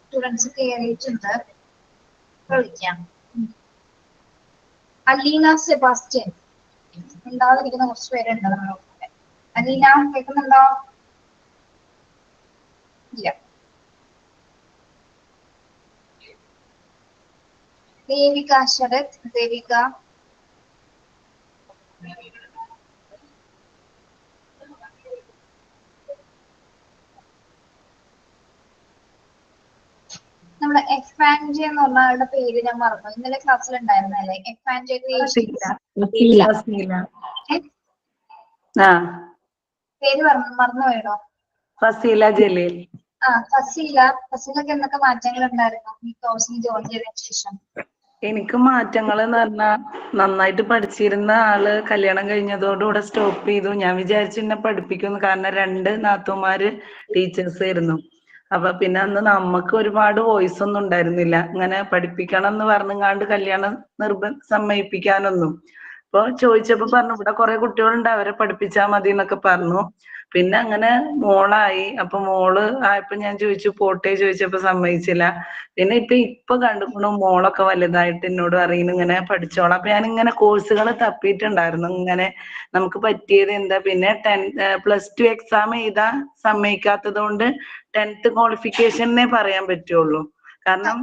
സ്റ്റുഡൻസ് കയറിയിട്ടുണ്ട്. വിളിക്കാം. അലീന സെബാസ്റ്റ്യൻ ഉണ്ടാതിരിക്കുന്ന കുറച്ച് പേരുണ്ട് നമ്മളെ. അലീന കേൾക്കുന്നുണ്ടോ? ഇല്ല. ദേവിക ശരത്, ദേവിക. നമ്മുടെ എക്സ്പാൻജി എന്ന് പറഞ്ഞ ആളുടെ പേര് ഞാൻ മറന്നു. ഇന്നലെ ക്ലാസ്സിൽ ഉണ്ടായിരുന്നല്ലേ എക്സ്പാൻജി പേര് മറന്നു പോയടോ. ഫസീല ജലീൽ. ഫസീലക്ക് എന്തൊക്കെ മാറ്റങ്ങൾ ഉണ്ടായിരുന്നു ഈ കോഴ്സിന് ജോയിൻ ചെയ്തതിനു ശേഷം? എനിക്ക് മാറ്റങ്ങൾ എന്ന് പറഞ്ഞാൽ നന്നായിട്ട് പഠിച്ചിരുന്ന ആള് കല്യാണം കഴിഞ്ഞതോടുകൂടെ സ്റ്റോപ്പ് ചെയ്തു. ഞാൻ വിചാരിച്ചു എന്നെ പഠിപ്പിക്കുന്നു, കാരണം 2 നാത്തൂമാര് ടീച്ചേഴ്സ് ആയിരുന്നു. അപ്പൊ പിന്നെ അന്ന് നമുക്ക് ഒരുപാട് വോയിസ് ഒന്നും ഉണ്ടായിരുന്നില്ല, ഇങ്ങനെ പഠിപ്പിക്കണം എന്ന് പറഞ്ഞുങ്ങാണ്ട് കല്യാണം സമ്മതിപ്പിക്കാനൊന്നും. അപ്പൊ ചോദിച്ചപ്പോ പറഞ്ഞു ഇവിടെ കുറെ കുട്ടികളുണ്ട്, അവരെ പഠിപ്പിച്ചാ മതി എന്നൊക്കെ പറഞ്ഞു. പിന്നെ അങ്ങനെ മോളായി. അപ്പൊ മോള് ആയപ്പോ ഞാൻ ചോദിച്ചു പോട്ടെ ചോദിച്ചപ്പോ സമ്മതിച്ചില്ല. പിന്നെ ഇപ്പൊ കണ്ടുക്കണു മോളൊക്കെ വലുതായിട്ട് എന്നോട് പറയുന്നു ഇങ്ങനെ പഠിച്ചോളാം. അപ്പൊ ഞാൻ ഇങ്ങനെ കോഴ്സുകൾ തപ്പിയിട്ടുണ്ടായിരുന്നു, ഇങ്ങനെ നമുക്ക് പറ്റിയത് എന്താ. പിന്നെ +2 എക്സാം എഴുതാൻ സമ്മതിക്കാത്തത് കൊണ്ട് 10th ക്വാളിഫിക്കേഷനെ പറയാൻ പറ്റുള്ളൂ. കാരണം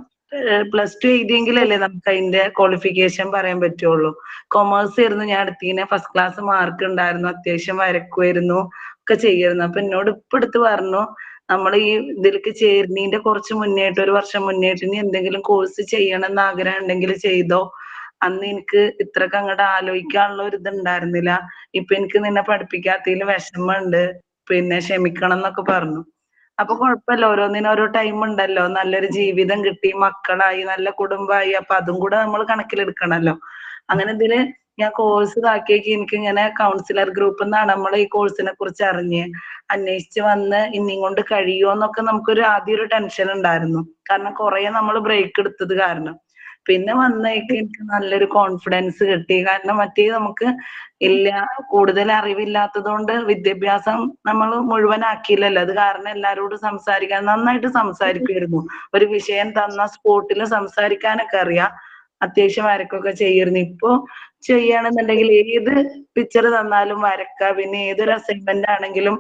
+2 എഴുതിയെങ്കിലല്ലേ നമുക്ക് അതിന്റെ ക്വാളിഫിക്കേഷൻ പറയാൻ പറ്റുള്ളൂ. കൊമേഴ്സ് ആയിരുന്നു ഞാൻ എടുത്തീനെ. ഫസ്റ്റ് ക്ലാസ് മാർക്ക് ഉണ്ടായിരുന്നു, അത്യാവശ്യം വരക്കുമായിരുന്നു, ഒക്കെ ചെയ്യായിരുന്നു. അപ്പൊ എന്നോട് ഇപ്പൊ എടുത്ത് പറഞ്ഞു നമ്മൾ ഈ ഇതിലേക്ക് ചേരുന്നതിന്റെ കുറച്ച് മുന്നേട്ട്, 1 വർഷം മുന്നേട്ട് ഇനി എന്തെങ്കിലും കോഴ്സ് ചെയ്യണം എന്ന് ആഗ്രഹം ഉണ്ടെങ്കിൽ ചെയ്തോ. അന്ന് എനിക്ക് ഇത്രക്ക് അങ്ങോട്ട് ആലോചിക്കാനുള്ള ഒരു ഇത് ഉണ്ടായിരുന്നില്ല. ഇപ്പൊ എനിക്ക് നിന്നെ പഠിപ്പിക്കാത്തതിൽ വിഷമമുണ്ട്, പിന്നെ ക്ഷമിക്കണം എന്നൊക്കെ പറഞ്ഞു. അപ്പൊ കുഴപ്പമില്ല, ഓരോന്നിനും ഓരോ ടൈം ഉണ്ടല്ലോ. നല്ലൊരു ജീവിതം കിട്ടി, മക്കളായി, നല്ല കുടുംബമായി, അപ്പൊ അതും കൂടെ നമ്മൾ കണക്കിലെടുക്കണല്ലോ. അങ്ങനെ ഇതില് ഞാൻ കോഴ്സ് ഇതാക്കിയേക്ക് എനിക്ക് ഇങ്ങനെ കൗൺസിലർ ഗ്രൂപ്പ് എന്നാണ് നമ്മൾ ഈ കോഴ്സിനെ കുറിച്ച് അന്വേഷിച്ച് വന്ന് ഇനിയും കൊണ്ട് കഴിയുമോന്നൊക്കെ നമുക്കൊരു ആദ്യം ഒരു ടെൻഷൻ ഉണ്ടായിരുന്നു. കാരണം കുറെ നമ്മൾ ബ്രേക്ക് എടുത്തത് കാരണം. പിന്നെ വന്നേക്ക് എനിക്ക് നല്ലൊരു കോൺഫിഡൻസ് കിട്ടി. കാരണം മറ്റേ നമുക്ക് കൂടുതൽ അറിവില്ലാത്തത് കൊണ്ട് വിദ്യാഭ്യാസം നമ്മൾ മുഴുവനാക്കിയില്ലല്ലോ. അത് കാരണം എല്ലാരോടും സംസാരിക്കാൻ നന്നായിട്ട് സംസാരിക്കുമായിരുന്നു. ഒരു വിഷയം തന്ന സ്പോട്ടിൽ സംസാരിക്കാനൊക്കെ അറിയാം, അത്യാവശ്യം വരക്കൊക്കെ ചെയ്യായിരുന്നു. ഇപ്പൊ ചെയ്യണമെന്നുണ്ടെങ്കിൽ ഏത് പിക്ചർ തന്നാലും വരക്ക. പിന്നെ ഏതൊരു അസൈൻമെന്റ് ആണെങ്കിലും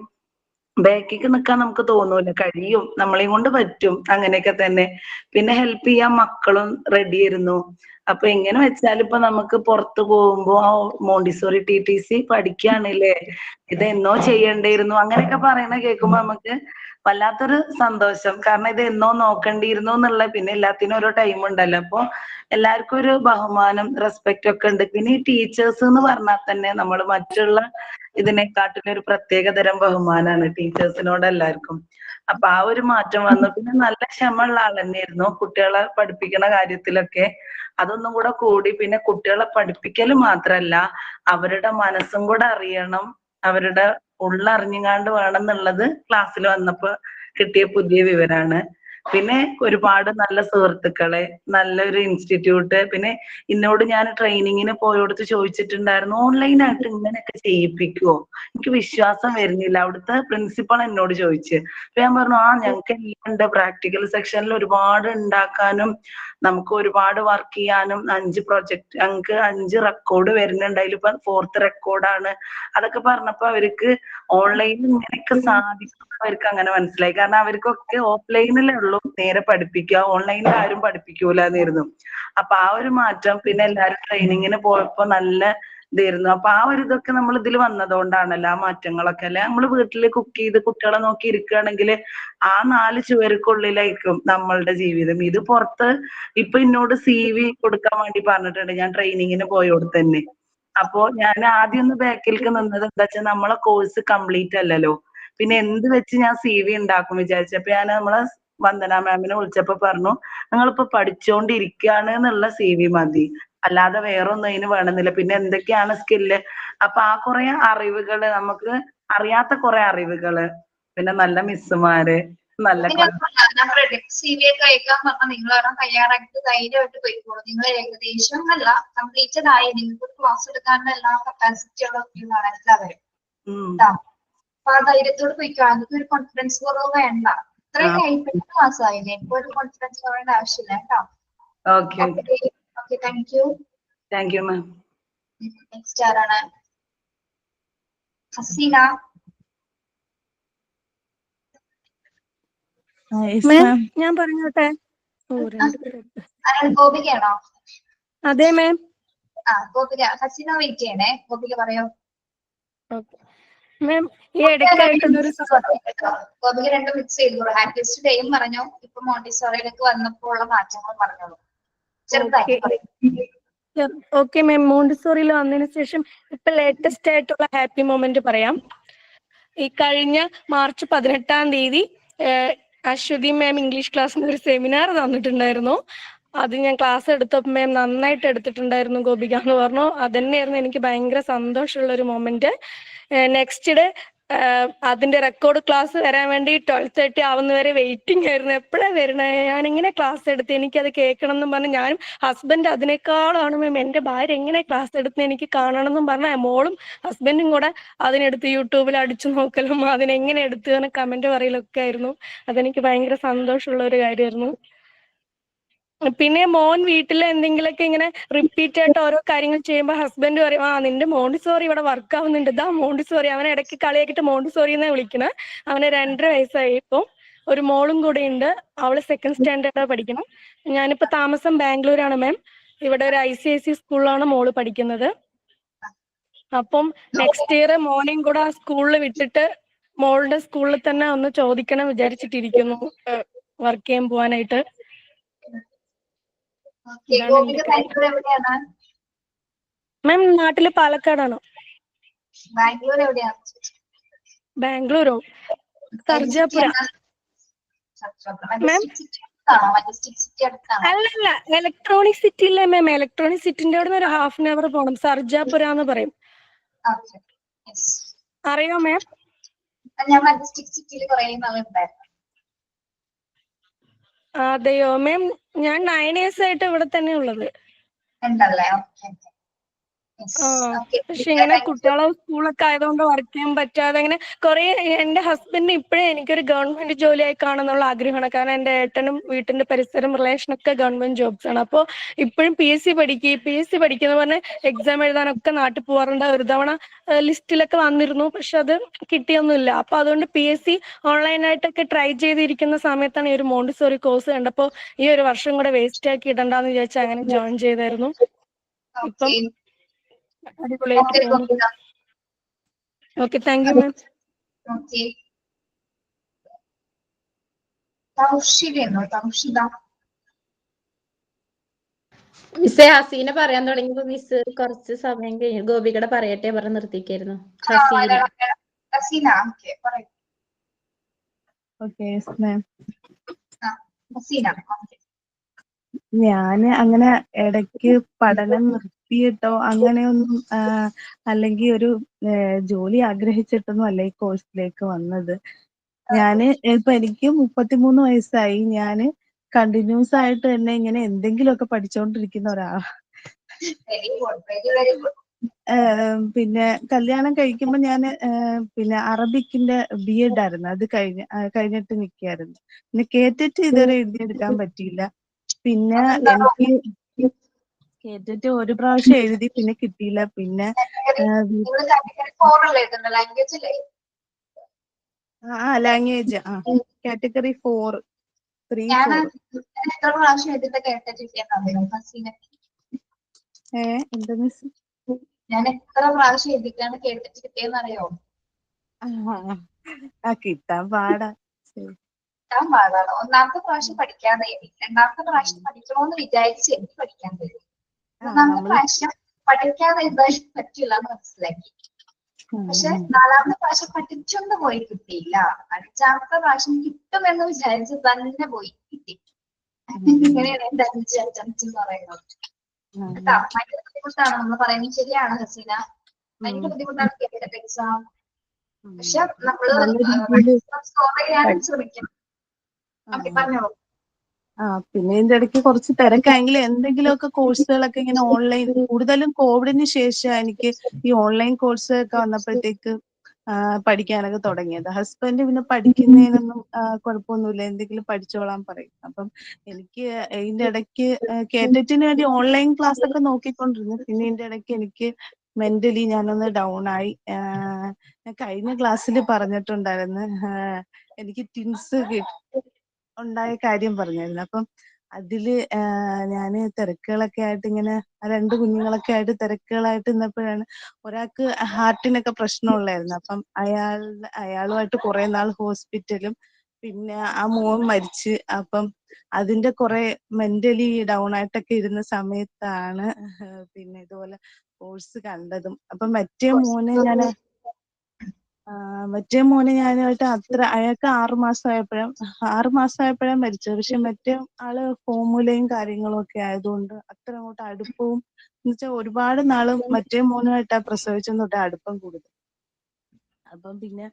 ബാക്കിക്ക് നിൽക്കാൻ നമുക്ക് തോന്നൂല, കഴിയും, നമ്മളെയും കൊണ്ട് പറ്റും, അങ്ങനെയൊക്കെ തന്നെ. പിന്നെ ഹെൽപ്പ് ചെയ്യാൻ മക്കളും റെഡി ആയിരുന്നു. അപ്പൊ എങ്ങനെ വെച്ചാലും ഇപ്പൊ നമുക്ക് പുറത്തു പോകുമ്പോ മോണ്ടിസോറി TTC പഠിക്കുകയാണല്ലേ, ഇത് എന്നോ ചെയ്യണ്ടായിരുന്നു അങ്ങനെയൊക്കെ പറയണ കേൾക്കുമ്പോ നമുക്ക് വല്ലാത്തൊരു സന്തോഷം. കാരണം ഇത് എന്നോ നോക്കേണ്ടിയിരുന്നു എന്നുള്ള. പിന്നെ എല്ലാത്തിനും ഓരോ ടൈം ഉണ്ടല്ലോ. അപ്പൊ എല്ലാവർക്കും ഒരു ബഹുമാനം, റെസ്പെക്ട് ഒക്കെ ഉണ്ട്. പിന്നെ ഈ ടീച്ചേഴ്സ് എന്ന് പറഞ്ഞാൽ തന്നെ നമ്മൾ മറ്റുള്ള ഇതിനെക്കാട്ടിലും ഒരു പ്രത്യേകതരം ബഹുമാനാണ് ടീച്ചേഴ്സിനോട് എല്ലാവർക്കും. അപ്പൊ ആ ഒരു മാറ്റം വന്നു. പിന്നെ നല്ല ക്ഷമയുള്ള ആൾ തന്നെയായിരുന്നു കുട്ടികളെ പഠിപ്പിക്കുന്ന കാര്യത്തിലൊക്കെ. അതൊന്നും കൂടെ കൂടി. പിന്നെ കുട്ടികളെ പഠിപ്പിക്കൽ മാത്രല്ല, അവരുടെ മനസ്സും കൂടെ അറിയണം, അവരുടെ ഉള്ളറിഞ്ഞുകാണ്ട് വേണം എന്നുള്ളത് ക്ലാസ്സിൽ വന്നപ്പോ കിട്ടിയ പുതിയ വിവരാണ്. പിന്നെ ഒരുപാട് നല്ല സുഹൃത്തുക്കളെ, നല്ലൊരു ഇൻസ്റ്റിറ്റ്യൂട്ട്. പിന്നെ എന്നോട് ഞാൻ ട്രെയിനിങ്ങിന് പോയോടത്ത് ചോദിച്ചിട്ടുണ്ടായിരുന്നു, ഓൺലൈനായിട്ട് ഇങ്ങനെയൊക്കെ ചെയ്യിപ്പിക്കുവോ, എനിക്ക് വിശ്വാസം വരുന്നില്ല. അവിടുത്തെ പ്രിൻസിപ്പൾ എന്നോട് ചോദിച്ചു. അപ്പൊ ഞാൻ പറഞ്ഞു ഞങ്ങൾക്ക് എല്ലാം ഉണ്ട്, പ്രാക്ടിക്കൽ സെക്ഷനിൽ ഒരുപാട് ഉണ്ടാക്കാനും നമുക്ക് ഒരുപാട് വർക്ക് ചെയ്യാനും 5 പ്രൊജക്ട്, ഞങ്ങൾക്ക് 5 റെക്കോർഡ് വരുന്നുണ്ട്, അതിലിപ്പോ 4th റെക്കോർഡാണ്. അതൊക്കെ പറഞ്ഞപ്പോ അവർക്ക് ഓൺലൈനിൽ ഇങ്ങനെയൊക്കെ സാധിക്കും അവർക്ക് അങ്ങനെ മനസ്സിലായി. കാരണം അവർക്കൊക്കെ ഓഫ്ലൈനിലേ ഉള്ളൂ നേരെ പഠിപ്പിക്കുക, ഓൺലൈനിൽ ആരും പഠിപ്പിക്കൂല എന്നായിരുന്നു. അപ്പൊ ആ ഒരു മാറ്റം. പിന്നെ എല്ലാവരും ട്രെയിനിങ്ങിന് പോയപ്പോ നല്ല ഇതായിരുന്നു. അപ്പൊ ആ ഒരു ഇതൊക്കെ നമ്മൾ ഇതിൽ വന്നതുകൊണ്ടാണല്ലോ ആ മാറ്റങ്ങളൊക്കെ. അല്ലെ നമ്മൾ വീട്ടില് കുക്ക് ചെയ്ത് കുട്ടികളെ നോക്കി ഇരിക്കുകയാണെങ്കിൽ ആ 4 ചുവരുക്കുള്ളിലായിരിക്കും നമ്മളുടെ ജീവിതം. ഇത് പുറത്ത് ഇപ്പൊ എന്നോട് CV കൊടുക്കാൻ വേണ്ടി പറഞ്ഞിട്ടുണ്ട്, ഞാൻ ട്രെയിനിങ്ങിന് പോയോട് തന്നെ. അപ്പോ ഞാൻ ആദ്യം ഒന്ന് ബാക്കിലേക്ക് നിന്നത് എന്താ വെച്ചാൽ നമ്മളെ കോഴ്സ് കംപ്ലീറ്റ് അല്ലല്ലോ, പിന്നെ എന്ത് വെച്ച് ഞാൻ CV ഉണ്ടാക്കും വിചാരിച്ചപ്പോ ഞാൻ നമ്മളെ വന്ദന മാമിനെ വിളിച്ചപ്പോ പറഞ്ഞു നിങ്ങളിപ്പോ പഠിച്ചുകൊണ്ടിരിക്കുകയാണ് എന്നുള്ള CV മതി, അല്ലാതെ വേറെ ഒന്നും അതിന് വേണമെന്നില്ല. പിന്നെ എന്തൊക്കെയാണ് സ്കില്ല്, അപ്പൊ ആ കുറെ അറിവുകള്, നമുക്ക് അറിയാത്ത കുറെ അറിവുകള്, പിന്നെ നല്ല മിസ്സുമാര്, നല്ല CV ഒക്കെ അയക്കാൻ പറഞ്ഞാൽ നിങ്ങളവിടെ തയ്യാറാക്കി ധൈര്യമായിട്ട് പോയിക്കോളൂ. നിങ്ങൾ ഏകദേശം അല്ല കംപ്ലീറ്റഡ് ആയി, നിങ്ങൾക്ക് ക്ലാസ് എടുക്കാനുള്ള എല്ലാ കപ്പാസിറ്റിയുള്ള കുട്ടികളാണ് എല്ലാവരും. അപ്പൊ ആ ധൈര്യത്തോട് പോയിക്കോ, അതൊക്കെ ഒരു കോൺഫിഡൻസ് കുറവ് വേണ്ട. ഇത്രയൊക്കെ ആയിട്ട് ക്ലാസ് ആയില്ലേ, ഇപ്പൊ ഒരു കോൺഫിഡൻസ് കുറവേണ്ട ആവശ്യമില്ല കേട്ടോ. Okay thank you ma'am. Next ആരാണ്? ഹസീന. ഞാൻ പറഞ്ഞോട്ടെ? ഗോപികയാണോ? അതെ മാം. ഗോപിക. ഹസീന വെയിറ്റ് ചെയ്യണേ. ഗോപിക പറയോ. മാം ഈ ഇടയ്ക്കായിട്ടൊരു ഗോപിക രണ്ടും മിക്സ് ചെയ്തോളൂ. ഹാപ്പിയസ്റ്റ് ഡേയും പറഞ്ഞു, ഇപ്പൊ മോണ്ടിസോറിയിലേക്ക് വന്നപ്പോൾ ഉള്ള മാറ്റങ്ങൾ പറഞ്ഞോളൂ. Okay ma'am. മോണ്ടിസോറിയിൽ വന്നതിന് ശേഷം ഇപ്പൊ ലേറ്റസ്റ്റ് ആയിട്ടുള്ള ഹാപ്പി മൊമെന്റ് പറയാം. ഈ കഴിഞ്ഞ മാർച്ച് 18-ാം തീയതി അശ്വതി മാം ഇംഗ്ലീഷ് ക്ലാസ്സിന് ഒരു സെമിനാർ തന്നിട്ടുണ്ടായിരുന്നു. അത് ഞാൻ ക്ലാസ് എടുത്തപ്പോൾ മാം നന്നായിട്ട് എടുത്തിട്ടുണ്ടായിരുന്നു ഗോപിക എന്ന് പറഞ്ഞു. അതന്നെയായിരുന്നു എനിക്ക് ഭയങ്കര സന്തോഷമുള്ള ഒരു മൊമെന്റ്. നെക്സ്റ്റ് ഡേ അതിന്റെ റെക്കോർഡ് ക്ലാസ് വരാൻ വേണ്ടി 12:30 ആവുന്നവരെ വെയിറ്റിംഗ് ആയിരുന്നു. എപ്പോഴാ വരണേ, ഞാൻ ഇങ്ങനെ ക്ലാസ് എടുത്ത് എനിക്കത് കേൾക്കണം എന്നും പറഞ്ഞ് ഞാനും ഹസ്ബൻഡ് അതിനേക്കാളാണ് മാം എന്റെ ഭാര്യ എങ്ങനെ ക്ലാസ് എടുത്ത് എനിക്ക് കാണണം എന്നും പറഞ്ഞ മോളും ഹസ്ബൻഡും കൂടെ അതിനെടുത്ത് യൂട്യൂബിൽ അടിച്ചു നോക്കലും അതിനെങ്ങനെ എടുത്തു എന്ന് കമന്റ് പറയലൊക്കെ ആയിരുന്നു. അതെനിക്ക് ഭയങ്കര സന്തോഷമുള്ള ഒരു കാര്യമായിരുന്നു. പിന്നെ മോൻ വീട്ടിൽ എന്തെങ്കിലുമൊക്കെ ഇങ്ങനെ റിപ്പീറ്റ് ആയിട്ട് ഓരോ കാര്യങ്ങൾ ചെയ്യുമ്പോൾ ഹസ്ബൻഡ് പറയും, നിന്റെ മോണ്ടിസോറി ഇവിടെ വർക്ക് ആവുന്നുണ്ട്, ഇതാ മോണ്ടിസോറി. അവനെ ഇടയ്ക്ക് കളിയാക്കിട്ട് മോണ്ടിസോറി എന്നാ വിളിക്കണേ. അവന് 2.5 വയസ്സായി. ഇപ്പം ഒരു മോളും കൂടെ ഉണ്ട്, അവള് 2nd സ്റ്റാൻഡേർഡ് പഠിക്കണം. ഞാനിപ്പോ താമസം ബാംഗ്ലൂരാണ് മാം. ഇവിടെ ഒരു ICIC സ്കൂളിലാണ് മോള് പഠിക്കുന്നത്. അപ്പം നെക്സ്റ്റ് ഇയർ മോനെയും കൂടെ ആ സ്കൂളിൽ വിട്ടിട്ട് മോളുടെ സ്കൂളിൽ തന്നെ ഒന്ന് ചോദിക്കണം വിചാരിച്ചിട്ടിരിക്കുന്നു, വർക്ക് ചെയ്യാൻ പോവാനായിട്ട്. ഗോപിക ബാംഗ്ലൂർ എവിടെയാണ്? മാം നാട്ടില് പാലക്കാടാണ്. ബാംഗ്ലൂർ എവിടെയാണ്? ബാംഗ്ലൂരോ? സർജാപുര. അല്ലല്ല, ഇലക്ട്രോണിക് സിറ്റി ഇല്ലേ മാം, ഇലക്ട്രോണിക് സിറ്റിന്റെ അവിടെ നിന്ന് ഒരു 1/2 hour പോണം. സർജാപുര എന്ന് പറയും. അറിയോ മാം? ഞാൻ മജസ്റ്റിക് സിറ്റിയിൽ കുറെ നാളുണ്ടായിരുന്നു. അതെയോ മാം, ഞാൻ 9 years ആയിട്ട് ഇവിടെ തന്നെ ഉള്ളത്. ഉണ്ടല്ലേ? പക്ഷെ ഇങ്ങനെ കുട്ടികളെ സ്കൂളൊക്കെ ആയതുകൊണ്ട് വർക്ക് ചെയ്യാൻ പറ്റാതെ അങ്ങനെ കുറെ. എന്റെ ഹസ്ബൻഡിന് ഇപ്പോഴും എനിക്കൊരു ഗവൺമെന്റ് ജോലിയായി കാണുന്നുള്ള ആഗ്രഹമാണ്. കാരണം എന്റെ ഏട്ടനും വീട്ടിന്റെ പരിസരം റിലേഷനൊക്കെ ഗവൺമെന്റ് ജോബ്സ് ആണ്. അപ്പോൾ ഇപ്പോഴും PSC പഠിക്കുന്ന പറഞ്ഞ് എക്സാം എഴുതാനൊക്കെ നാട്ടിൽ പോവാറുണ്ട്. ഒരു തവണ ലിസ്റ്റിലൊക്കെ വന്നിരുന്നു, പക്ഷെ അത് കിട്ടിയൊന്നുമില്ല. അപ്പൊ അതുകൊണ്ട് PSC ഓൺലൈനായിട്ടൊക്കെ ട്രൈ ചെയ്തിരിക്കുന്ന സമയത്താണ് ഈ ഒരു മോണ്ടിസോറി കോഴ്സ് കണ്ടപ്പോൾ ഈ ഒരു വർഷം കൂടെ വേസ്റ്റ് ആക്കി ഇടണ്ടെന്ന് വിചാരിച്ചാൽ അങ്ങനെ ജോയിൻ ചെയ്തായിരുന്നു. ഇപ്പം അടിപൊളിയായിട്ട് പോകുന്നു. ഓക്കെ, താങ്ക് യു മാം. മിസ്സേ ഹസീന പറയാൻ തുടങ്ങിയപ്പോ മിസ് കുറച്ച് സമയം കഴിഞ്ഞു. ഗോപികടെ പറയട്ടെ പറഞ്ഞ് നിർത്തിക്കായിരുന്നു. ഹസീന. ഞാന് അങ്ങനെ ഇടയ്ക്ക് പഠനം നിർത്തിയിട്ടോ അങ്ങനെയൊന്നും അല്ലെങ്കിൽ ഒരു ജോലി ആഗ്രഹിച്ചിട്ടൊന്നും അല്ല ഈ കോഴ്സിലേക്ക് വന്നത്. ഞാന് ഇപ്പൊ എനിക്ക് 33 വയസ്സായി. ഞാന് കണ്ടിന്യൂസ് ആയിട്ട് തന്നെ ഇങ്ങനെ എന്തെങ്കിലുമൊക്കെ പഠിച്ചുകൊണ്ടിരിക്കുന്ന ഒരാളാ. പിന്നെ കല്യാണം കഴിക്കുമ്പോ ഞാന് പിന്നെ അറബിക്കിന്റെ B.Ed ആയിരുന്നു. അത് കഴിഞ്ഞിട്ട് നിൽക്കായിരുന്നു. പിന്നെ കേറ്റിട്ട് ഇതുവരെ എഴുതിയെടുക്കാൻ പറ്റിയില്ല. പിന്നെ എനിക്ക് കേറ്റിട്ട് ഒരു പ്രാവശ്യം എഴുതി, പിന്നെ കിട്ടിയില്ല. പിന്നെ ലാംഗ്വേജ് കാറ്റഗറി 4 എന്താ മിസ്? ഞാൻ എത്ര പ്രാവശ്യം എഴുതിയിട്ടാണ് കേട്ടിട്ട് കിട്ടിയെന്നറിയോ? കിട്ടാൻ പാടാ. കിട്ടാൻ പാടാണ്. ഒന്നാമത്തെ പ്രാവശ്യം പഠിക്കാതെ എഴുതി, രണ്ടാമത്തെ പ്രാവശ്യം പഠിക്കണമെന്ന് വിചാരിച്ച് എനിക്ക് പഠിക്കാൻ കഴിയും. മൂന്നാമത്തെ പ്രാവശ്യം പഠിക്കാതെ എഴുതാൻ പറ്റില്ല എന്ന് മനസ്സിലാക്കി. പക്ഷെ 4ാമത്തെ പ്രാവശ്യം പഠിച്ചൊന്ന് പോയി കിട്ടിയില്ല. 5ാമത്തെ പ്രാവശ്യം കിട്ടുമെന്ന് വിചാരിച്ച് തന്നെ പോയി കിട്ടി. ഇങ്ങനെയാണ് എന്റെ 5 attempts എന്ന് പറയുന്നത്. ഭയങ്കര ബുദ്ധിമുട്ടാണ് നമ്മൾ പറയുന്നത്. ശരിയാണ് ഹസീന, ഭയങ്കര ബുദ്ധിമുട്ടാണ് കേട്ടിട്ട് എക്സാം. പക്ഷെ നമ്മള് സ്കോർ ചെയ്യാനും ശ്രമിക്കണം. പറഞ്ഞോളൂ. പിന്നെ ഇതിന്റെ ഇടയ്ക്ക് കുറച്ച് തിരക്കായെങ്കിലും എന്തെങ്കിലുമൊക്കെ കോഴ്സുകളൊക്കെ ഇങ്ങനെ ഓൺലൈൻ, കൂടുതലും കോവിഡിന് ശേഷം എനിക്ക് ഈ ഓൺലൈൻ കോഴ്സ് ഒക്കെ വന്നപ്പോഴത്തേക്ക് പഠിക്കാനൊക്കെ തുടങ്ങിയത്. ഹസ്ബൻഡ് പിന്നെ പഠിക്കുന്നതിനൊന്നും കുഴപ്പമൊന്നുമില്ല, എന്തെങ്കിലും പഠിച്ചോളാൻ പറയും. അപ്പം എനിക്ക് ഇതിന്റെ ഇടയ്ക്ക് കേറ്ററ്റിന് വേണ്ടി ഓൺലൈൻ ക്ലാസ് ഒക്കെ നോക്കിക്കൊണ്ടിരുന്നു. പിന്നെ ഇതിന്റെ ഇടയ്ക്ക് എനിക്ക് മെന്റലി ഞാനൊന്ന് ഡൗൺ ആയി. ഞാൻ കഴിഞ്ഞ ക്ലാസ്സിൽ പറഞ്ഞിട്ടുണ്ടായിരുന്നു, എനിക്ക് ട്വിൻസ് ഉണ്ടായ കാര്യം പറഞ്ഞായിരുന്നു. അപ്പം അതില് ഞാന് തിരക്കുകളൊക്കെ ആയിട്ട് ഇങ്ങനെ 2 കുഞ്ഞുങ്ങളൊക്കെ ആയിട്ട് തിരക്കുകളായിട്ട് നിന്നപ്പോഴാണ് ഒരാൾക്ക് ഹാർട്ടിനൊക്കെ പ്രശ്നമുള്ളായിരുന്നു. അപ്പം അയാളുമായിട്ട് കുറെ നാൾ ഹോസ്പിറ്റലും, പിന്നെ ആ മോൻ മരിച്ച്. അപ്പം അതിന്റെ കുറെ മെന്റലി ഡൗൺ ആയിട്ടൊക്കെ ഇരുന്ന സമയത്താണ് പിന്നെ ഇതുപോലെ കോഴ്സ് കണ്ടതും. അപ്പം മറ്റേ മോനെ ഞാനായിട്ട് അയാൾക്ക് 6 മാസമായപ്പോഴാണ് മരിച്ചത്. പക്ഷെ മറ്റേ ആള് ഫോമുലയും കാര്യങ്ങളും ഒക്കെ ആയതുകൊണ്ട് അത്ര അങ്ങോട്ട് അടുപ്പവും, എന്ന് വെച്ചാൽ ഒരുപാട് നാളും മറ്റേ മോനുമായിട്ടാ പ്രസവിച്ചെന്ന് തൊട്ട് അടുപ്പം കൂടുതൽ. അപ്പം പിന്നെ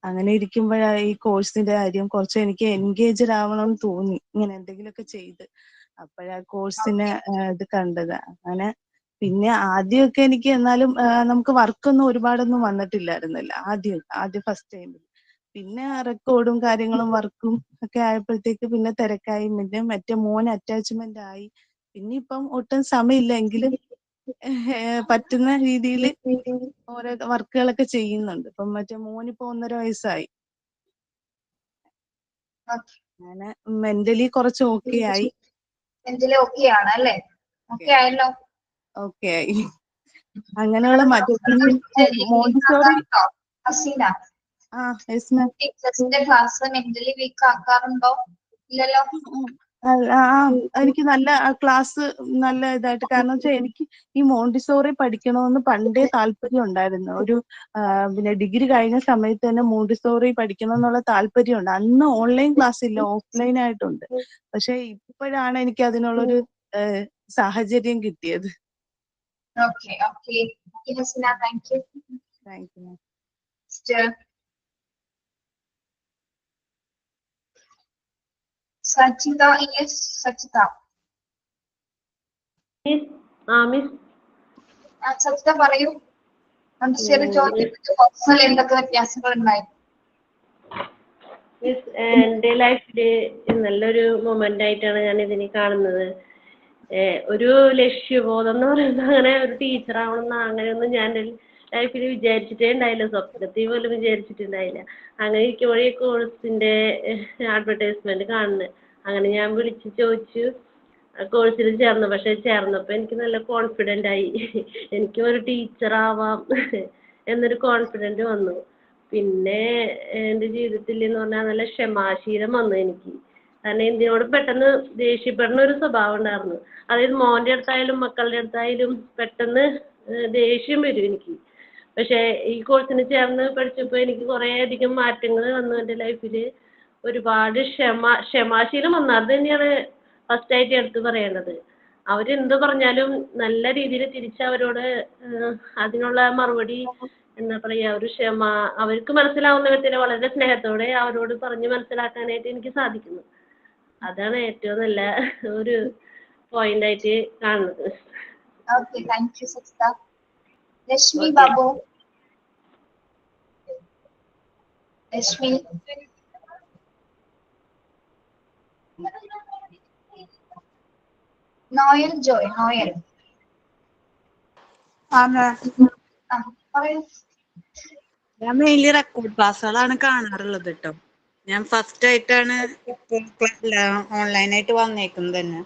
അങ്ങനെ ഇരിക്കുമ്പോഴാ ഈ കോഴ്സിന്റെ കാര്യം കുറച്ച് എനിക്ക് എൻഗേജ്ഡ് ആവണമെന്ന് തോന്നി, ഇങ്ങനെ എന്തെങ്കിലുമൊക്കെ ചെയ്ത്. അപ്പോഴാ കോഴ്സിന് ഇത് കണ്ടത്. അങ്ങനെ പിന്നെ ആദ്യമൊക്കെ എനിക്ക് എന്നാലും നമുക്ക് വർക്കൊന്നും ഒരുപാടൊന്നും വന്നിട്ടില്ലായിരുന്നില്ല ആദ്യം ഫസ്റ്റ് ടൈമിൽ. പിന്നെ റെക്കോർഡും കാര്യങ്ങളും വർക്കും ഒക്കെ ആയപ്പോഴത്തേക്ക് പിന്നെ തിരക്കായി, പിന്നെ മറ്റേ മോൻ അറ്റാച്ച്മെന്റ് ആയി. പിന്നെ ഇപ്പം ഒട്ടും സമയമില്ല എങ്കിലും പറ്റുന്ന രീതിയിൽ ഓരോ വർക്കുകളൊക്കെ ചെയ്യുന്നുണ്ട്. ഇപ്പം മറ്റേ മോനിപ്പോ 1.5 വയസ്സായി. അങ്ങനെ മെന്റലി കുറച്ച് ഓക്കെ ആയി. മെന്റലി ഓക്കെ ആണ് അല്ലേ? ഓക്കെ ആയല്ലോ. ഓക്കെ ആയി. അങ്ങനെയുള്ള മറ്റേ മോണ്ടിസോറി ഹസീന, യെസ് മാം. ടീച്ചേഴ്സിന്റെ ക്ലാസ് മെന്റലി വീക്ക് ആക്കാറുണ്ടോ? ഇല്ലല്ലോ. എനിക്ക് നല്ല ക്ലാസ് നല്ല ഇതായിട്ട്, കാരണം വെച്ചാൽ എനിക്ക് ഈ മോണ്ടിസോറി പഠിക്കണമെന്ന് പണ്ടേ താല്പര്യം ഉണ്ടായിരുന്നു. ഒരു പിന്നെ ഡിഗ്രി കഴിഞ്ഞ സമയത്ത് തന്നെ മോണ്ടിസോറി പഠിക്കണം എന്നുള്ള താല്പര്യമുണ്ട്. അന്ന് ഓൺലൈൻ ക്ലാസ് ഇല്ല, ഓഫ്ലൈൻ ആയിട്ടുണ്ട്. പക്ഷെ ഇപ്പോഴാണ് എനിക്ക് അതിനുള്ളൊരു സാഹചര്യം കിട്ടിയത്. Okay okay Haseena, thank you. Thank you ma'am. Sachitha, yes Sachitha. Sachitha പറയൂ. എന്തൊക്കെ വ്യത്യാസങ്ങൾ ഉണ്ടായിരുന്നു? എന്റെ ലൈഫില് നല്ലൊരു മൊമെന്റ് ആയിട്ടാണ് ഞാൻ ഇതിനെ കാണുന്നത്. ഒരു ലക്ഷ്യബോധം എന്ന് പറയുന്നത് അങ്ങനെ ഒരു ടീച്ചർ ആവണമെന്ന് അങ്ങനെയൊന്നും ഞാൻ ലൈഫിൽ വിചാരിച്ചിട്ടേ ഉണ്ടായില്ല, സ്വപ്നത്തിൽ പോലും വിചാരിച്ചിട്ടുണ്ടായില്ല. അങ്ങനെ ഇരിക്കുമ്പോഴേ കോഴ്സിന്റെ അഡ്വർടൈസ്മെന്റ് കാണുന്നത്. അങ്ങനെ ഞാൻ വിളിച്ച് ചോദിച്ചു, കോഴ്സിൽ ചേർന്നു. പക്ഷെ ചേർന്നപ്പോ എനിക്ക് നല്ല കോൺഫിഡന്റ് ആയി, എനിക്ക് ഒരു ടീച്ചർ ആവാം എന്നൊരു കോൺഫിഡന്റ് വന്നു. പിന്നെ എൻ്റെ ജീവിതത്തിൽ എന്ന് പറഞ്ഞാൽ നല്ല ക്ഷമാശീലം വന്നു എനിക്ക്. കാരണം എന്തിനോട് പെട്ടെന്ന് ദേഷ്യപ്പെടുന്ന ഒരു സ്വഭാവം ഉണ്ടായിരുന്നു. അതായത് മോൻ്റെ അടുത്തായാലും മക്കളുടെ അടുത്തായാലും പെട്ടെന്ന് ദേഷ്യം വരും എനിക്ക്. പക്ഷെ ഈ കോഴ്സിന് ചേർന്ന് പഠിച്ചപ്പോൾ എനിക്ക് കുറേ അധികം മാറ്റങ്ങൾ വന്നു എൻ്റെ ലൈഫിൽ. ഒരുപാട് ക്ഷമാശീലം വന്നു. അത് തന്നെയാണ് ഫസ്റ്റായിട്ട് എടുത്ത് പറയേണ്ടത്. അവരെന്ത് പറഞ്ഞാലും നല്ല രീതിയിൽ തിരിച്ചവരോട് അതിനുള്ള മറുപടി എന്താ പറയാ, ഒരു ക്ഷമ, അവർക്ക് മനസ്സിലാവുന്ന വിധത്തിൽ വളരെ സ്നേഹത്തോടെ അവരോട് പറഞ്ഞ് മനസ്സിലാക്കാനായിട്ട് എനിക്ക് സാധിക്കുന്നു. അതാണ് ഏറ്റവും നല്ല ഒരു പോയിന്റ് ആയിട്ട് കാണുന്നത്. Okay, thank U Sachitha. Lakshmi Babu. Lakshmi. Noel Joy. Noel. പറയൂ. ഞാൻ മെയിൻലി റെക്കോർഡ് ക്ലാസ്സുകളാണ് കാണാറുള്ളത് കേട്ടോ. ഞാൻ ഫസ്റ്റ് ആയിട്ടാണ് ഇപ്പോൾ ഓൺലൈനായിട്ട് വന്നേക്കുന്നത് തന്നെ.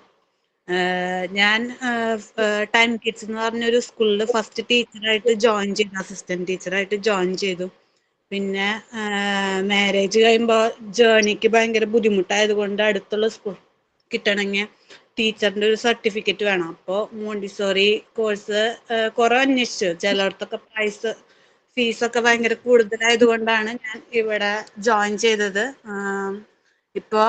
ഞാൻ ടൈം കിഡ്സ് എന്ന് പറഞ്ഞൊരു സ്കൂളിൽ ഫസ്റ്റ് ടീച്ചറായിട്ട് ജോയിൻ ചെയ്തു, അസിസ്റ്റന്റ് ടീച്ചറായിട്ട് ജോയിൻ ചെയ്തു. പിന്നെ മാരേജ് കഴിയുമ്പോൾ ജേർണിക്ക് ഭയങ്കര ബുദ്ധിമുട്ടായത് കൊണ്ട് അടുത്തുള്ള സ്കൂൾ കിട്ടണമെങ്കിൽ ടീച്ചറിൻ്റെ ഒരു സർട്ടിഫിക്കറ്റ് വേണം. അപ്പോൾ മോണ്ടിസോറി കോഴ്സ് കുറേ അന്വേഷിച്ചു. ചിലയിടത്തൊക്കെ ഫീസൊക്കെ ഭയങ്കര കൂടുതലായത് കൊണ്ടാണ് ഞാൻ ഇവിടെ ജോയിൻ ചെയ്തത്. ഇപ്പോ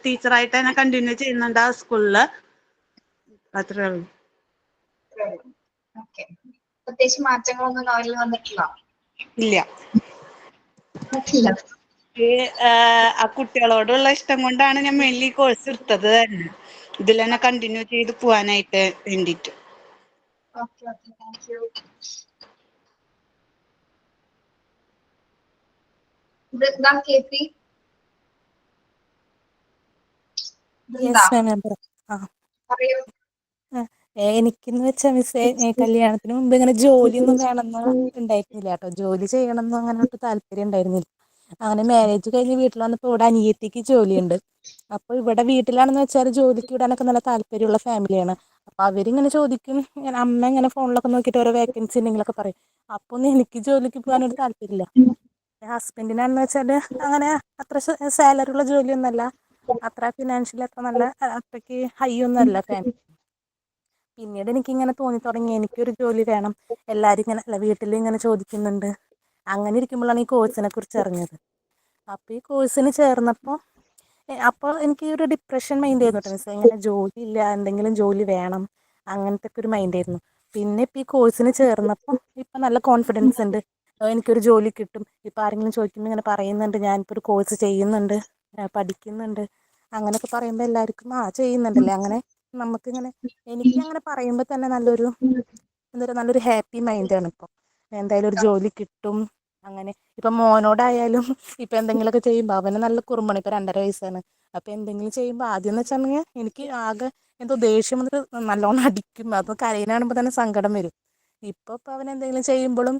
ടീച്ചറായിട്ട് തന്നെ കണ്ടിന്യൂ ചെയ്യുന്നുണ്ട് ആ സ്കൂളില്. അത്രേ ഉള്ളൂ. പ്രത്യേകിച്ച് മാറ്റങ്ങളൊന്നും നോയലിൽ വന്നിട്ടില്ല. ഇല്ല. ആ കുട്ടികളോടുള്ള ഇഷ്ടം കൊണ്ടാണ് ഞാൻ മെയിൻലി കോഴ്സ് എടുത്തത് തന്നെ, ഇതിൽ തന്നെ കണ്ടിന്യൂ ചെയ്ത് പോവാനായിട്ട് വേണ്ടിയിട്ട്. എനിക്കെന്ന് വെച്ചാൽ മിസ്സേ, കല്യാണത്തിന് മുമ്പ് ഇങ്ങനെ ജോലിയൊന്നും വേണമെന്ന് ഉണ്ടായിരുന്നില്ല കേട്ടോ. ജോലി ചെയ്യണമെന്ന് അങ്ങനെ ഒട്ടും താല്പര്യം ഉണ്ടായിരുന്നില്ല. അങ്ങനെ മാരേജ് കഴിഞ്ഞ് വീട്ടിൽ വന്നപ്പോൾ ഇവിടെ അനിയത്തിക്ക് ജോലിയുണ്ട്. അപ്പോൾ ഇവിടെ വീട്ടിലാണെന്ന് വെച്ചാൽ ജോലിക്ക് വിടാനൊക്കെ നല്ല താല്പര്യമുള്ള ഫാമിലിയാണ്. അപ്പോൾ അവരിങ്ങനെ ചോദിക്കും, അമ്മ ഇങ്ങനെ ഫോണിലൊക്കെ നോക്കിയിട്ട് ഓരോ വേക്കൻസി ഉണ്ടെങ്കിലൊക്കെ പറയും. അപ്പോൾ ഒന്നും എനിക്ക് ജോലിക്ക് പോകാനൊരു താല്പര്യമില്ല. ഹസ്ബൻഡിനാണെന്ന് വെച്ചാൽ അങ്ങനെ അത്ര സാലറി ഉള്ള ജോലിയൊന്നുമല്ല, അത്ര ഫിനാൻഷ്യലി അത്ര നല്ല അത്രയ്ക്ക് ഹൈ ഒന്നും അല്ല ഫാമിലി. പിന്നീട് എനിക്കിങ്ങനെ തോന്നി തുടങ്ങി, എനിക്കൊരു ജോലി വേണം, എല്ലാവരും ഇങ്ങനെ അല്ല വീട്ടിൽ ഇങ്ങനെ ചോദിക്കുന്നുണ്ട്. അങ്ങനെ ഇരിക്കുമ്പോഴാണ് ഈ കോഴ്സിനെ കുറിച്ച് അറിഞ്ഞത്. അപ്പോൾ ഈ കോഴ്സിന് ചേർന്നപ്പോൾ അപ്പോൾ എനിക്ക് ഒരു ഡിപ്രഷൻ മൈൻഡ് ആയിരുന്നു കേട്ടോ മിസ്സേ. ഇങ്ങനെ ജോലി ഇല്ല, എന്തെങ്കിലും ജോലി വേണം, അങ്ങനത്തെ ഒക്കെ ഒരു മൈൻഡ് ആയിരുന്നു. പിന്നെ ഇപ്പൊ ഈ കോഴ്സിന് ചേർന്നപ്പോൾ ഇപ്പൊ നല്ല കോൺഫിഡൻസ് ഉണ്ട്. എനിക്കൊരു ജോലി കിട്ടും. ഇപ്പൊ ആരെങ്കിലും ചോദിക്കുമ്പോൾ ഇങ്ങനെ പറയുന്നുണ്ട് ഞാനിപ്പോ ഒരു കോഴ്സ് ചെയ്യുന്നുണ്ട്, പഠിക്കുന്നുണ്ട്, അങ്ങനെയൊക്കെ പറയുമ്പോൾ എല്ലാവർക്കും ചെയ്യുന്നുണ്ടല്ലേ, അങ്ങനെ നമുക്കിങ്ങനെ എനിക്ക് അങ്ങനെ പറയുമ്പോൾ തന്നെ നല്ലൊരു നല്ലൊരു ഹാപ്പി മൈൻഡാണ്. ഇപ്പൊ എന്തായാലും ഒരു ജോലി കിട്ടും. അങ്ങനെ ഇപ്പൊ മോനോടായാലും ഇപ്പൊ എന്തെങ്കിലുമൊക്കെ ചെയ്യുമ്പോൾ അവന് നല്ല കുറുമ്പാണ്. ഇപ്പൊ 2.5 വയസ്സാണ്. അപ്പൊ എന്തെങ്കിലും ചെയ്യുമ്പോൾ ആദ്യം എന്ന് വെച്ചിട്ടുണ്ടെങ്കിൽ എനിക്ക് ആകെ എന്തോ ദേഷ്യം വന്നിട്ട് നല്ലോണം അടിക്കും. അത് കരയുന്ന കാണുമ്പോൾ തന്നെ സങ്കടം വരും. ഇപ്പൊ അവൻ എന്തെങ്കിലും ചെയ്യുമ്പോഴും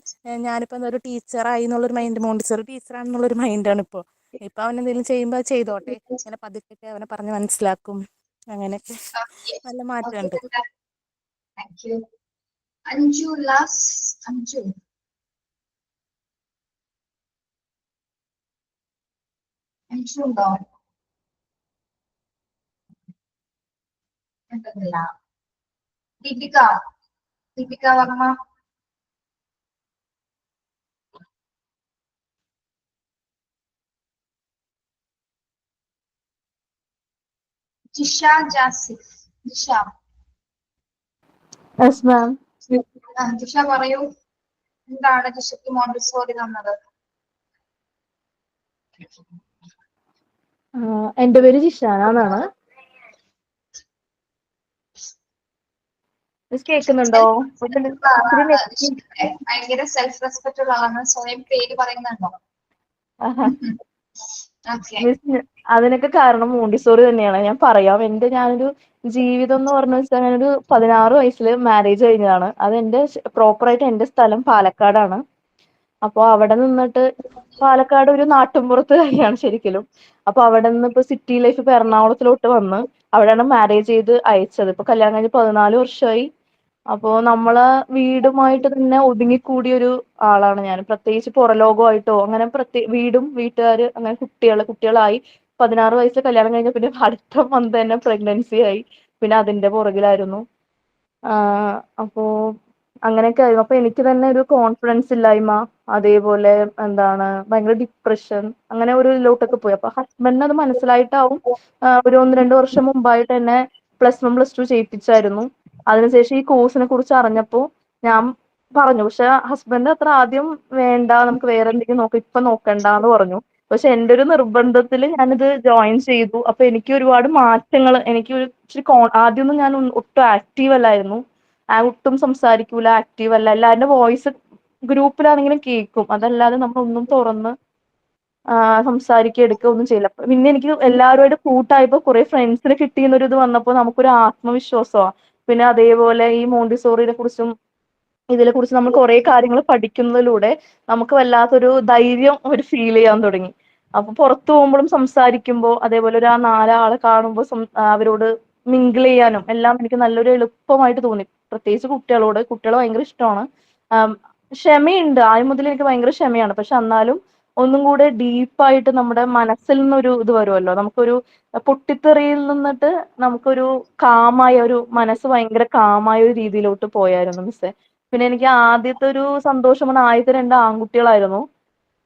ഞാനിപ്പോ ഒരു ടീച്ചറായി എന്നുള്ളൊരു മൈൻഡ്, മോണ്ടിസോറി ടീച്ചറാണെന്നുള്ളൊരു മൈൻഡാണ് ഇപ്പൊ. ഇപ്പൊ അവൻ എന്തെങ്കിലും ചെയ്യുമ്പോൾ അത് ചെയ്തോട്ടെ, ഇങ്ങനെ പതുക്കെ അവനെ പറഞ്ഞ് മനസ്സിലാക്കും. അങ്ങനെയൊക്കെ നല്ല മാറ്റമുണ്ട്. Thank you. Anju last. Anju ഉണ്ടോ? ഉണ്ടെന്നില്ല. ദീപിക വർമ്മ. ജിഷ ജാസിഫ്. ജിഷ. Yes ma'am. ജിഷ പറയൂ, എന്താണ് ജിഷയ്ക്ക് മോണ്ടിസോറി തന്നത്? എൻ്റെ പേര് ജിഷാന എന്നാണ്. കേൾക്കുന്നുണ്ടോ? ഭയങ്കര സെൽഫ് റെസ്പെക്ട് ഉള്ള ആളാണ്. സ്വയം പേര് പറയുന്നുണ്ടോ? അതിനൊക്കെ കാരണം മോണ്ടിസോറി തന്നെയാണ്. ഞാൻ പറയാം. ഞാനൊരു ജീവിതം എന്ന് പറഞ്ഞു വെച്ചാൽ ഞാനൊരു 16 വയസ്സിൽ മാരേജ് കഴിഞ്ഞതാണ്. അതെന്റെ പ്രോപ്പറായിട്ട് എന്റെ സ്ഥലം പാലക്കാടാണ്. അപ്പൊ അവിടെ നിന്നിട്ട് പാലക്കാട് ഒരു നാട്ടുമ്പുറത്തുകാരിയാണ് ശരിക്കും. അപ്പൊ അവിടെ നിന്ന് ഇപ്പൊ സിറ്റി ലൈഫ് ഇപ്പൊ എറണാകുളത്തിലോട്ട് വന്ന് അവിടെയാണ് മാരേജ് ചെയ്ത് അയച്ചത്. ഇപ്പൊ കല്യാണം കഴിഞ്ഞ് 14 വർഷമായി. അപ്പോ നമ്മളെ വീടുമായിട്ട് തന്നെ ഒതുങ്ങിക്കൂടിയ ഒരു ആളാണ് ഞാൻ. പ്രത്യേകിച്ച് പുറലോകമായിട്ടോ അങ്ങനെ വീടും വീട്ടുകാര് അങ്ങനെ കുട്ടികളായി 16 വയസ്സിൽ കല്യാണം കഴിഞ്ഞ പിന്നെ അടുത്ത മന്ത് തന്നെ പ്രഗ്നൻസി ആയി. പിന്നെ അതിന്റെ പുറകിലായിരുന്നു. അപ്പോ അങ്ങനെയൊക്കെ ആയിരുന്നു. അപ്പൊ എനിക്ക് തന്നെ ഒരു കോൺഫിഡൻസ് ഇല്ലായ്മ, അതേപോലെ ഭയങ്കര ഡിപ്രഷൻ, അങ്ങനെ ഒരു ഇതിലോട്ടൊക്കെ പോയി. അപ്പൊ ഹസ്ബൻഡിന് അത് മനസ്സിലായിട്ടാവും ഒരു 1-2 വർഷം മുമ്പായിട്ട് എന്നെ +1 +2 ചെയ്യിപ്പിച്ചായിരുന്നു. അതിനുശേഷം ഈ കോഴ്സിനെ കുറിച്ച് അറിഞ്ഞപ്പോ ഞാൻ പറഞ്ഞു. പക്ഷെ ഹസ്ബൻഡ് അത്ര ആദ്യം വേണ്ട, നമുക്ക് വേറെ എന്തെങ്കിലും നോക്കാം, ഇപ്പൊ നോക്കണ്ടെന്ന് പറഞ്ഞു. പക്ഷെ എന്റെ ഒരു നിർബന്ധത്തിൽ ഞാനിത് ജോയിൻ ചെയ്തു. അപ്പൊ എനിക്ക് ഒരുപാട് മാറ്റങ്ങൾ, എനിക്ക് ഇച്ചിരി ആദ്യമൊന്നും ഞാൻ ഒട്ടും ആക്റ്റീവ് അല്ലായിരുന്നു. ഒട്ടും സംസാരിക്കൂല, ആക്റ്റീവ് അല്ല. എല്ലാവരുടെ വോയിസ് ഗ്രൂപ്പിലാണെങ്കിലും കേൾക്കും, അതല്ലാതെ നമ്മളൊന്നും തുറന്ന് സംസാരിക്കുക എടുക്കുക ഒന്നും ചെയ്യില്ല. പിന്നെ എനിക്ക് എല്ലാവരുമായിട്ട് കൂട്ടായപ്പോ കുറെ ഫ്രണ്ട്സിനെ കിട്ടിയെന്നൊരു ഇത് വന്നപ്പോൾ നമുക്കൊരു ആത്മവിശ്വാസമാണ്. പിന്നെ അതേപോലെ ഈ മോണ്ടിസോറിനെ കുറിച്ചും ഇതിനെ കുറിച്ച് നമ്മൾ കുറെ കാര്യങ്ങൾ പഠിക്കുന്നതിലൂടെ നമുക്ക് വല്ലാത്തൊരു ധൈര്യം ഒരു ഫീൽ ചെയ്യാൻ തുടങ്ങി. അപ്പൊ പുറത്തു പോകുമ്പോഴും സംസാരിക്കുമ്പോൾ അതേപോലെ ഒരു 4 ആളെ കാണുമ്പോൾ അവരോട് മിങ്കിൾ ചെയ്യാനും എല്ലാം എനിക്ക് നല്ലൊരു എളുപ്പമായിട്ട് തോന്നി. പ്രത്യേകിച്ച് കുട്ടികൾ ഭയങ്കര ഇഷ്ടമാണ്. ക്ഷമയുണ്ട്, ആദ്യം മുതൽ എനിക്ക് ഭയങ്കര ക്ഷമയാണ്. പക്ഷെ എന്നാലും ഒന്നും കൂടെ ഡീപ്പായിട്ട് നമ്മുടെ മനസ്സിൽ നിന്നൊരു ഇത് വരുമല്ലോ, നമുക്കൊരു പൊട്ടിത്തെറിയിൽ നിന്നിട്ട് നമുക്കൊരു കാമായ ഒരു മനസ്സ് ഭയങ്കര കാമായ ഒരു രീതിയിലോട്ട് പോയായിരുന്നു മിസ്സേ. പിന്നെ എനിക്ക് ആദ്യത്തെ ഒരു സന്തോഷം ആദ്യത്തെ 2 ആൺകുട്ടികളായിരുന്നു.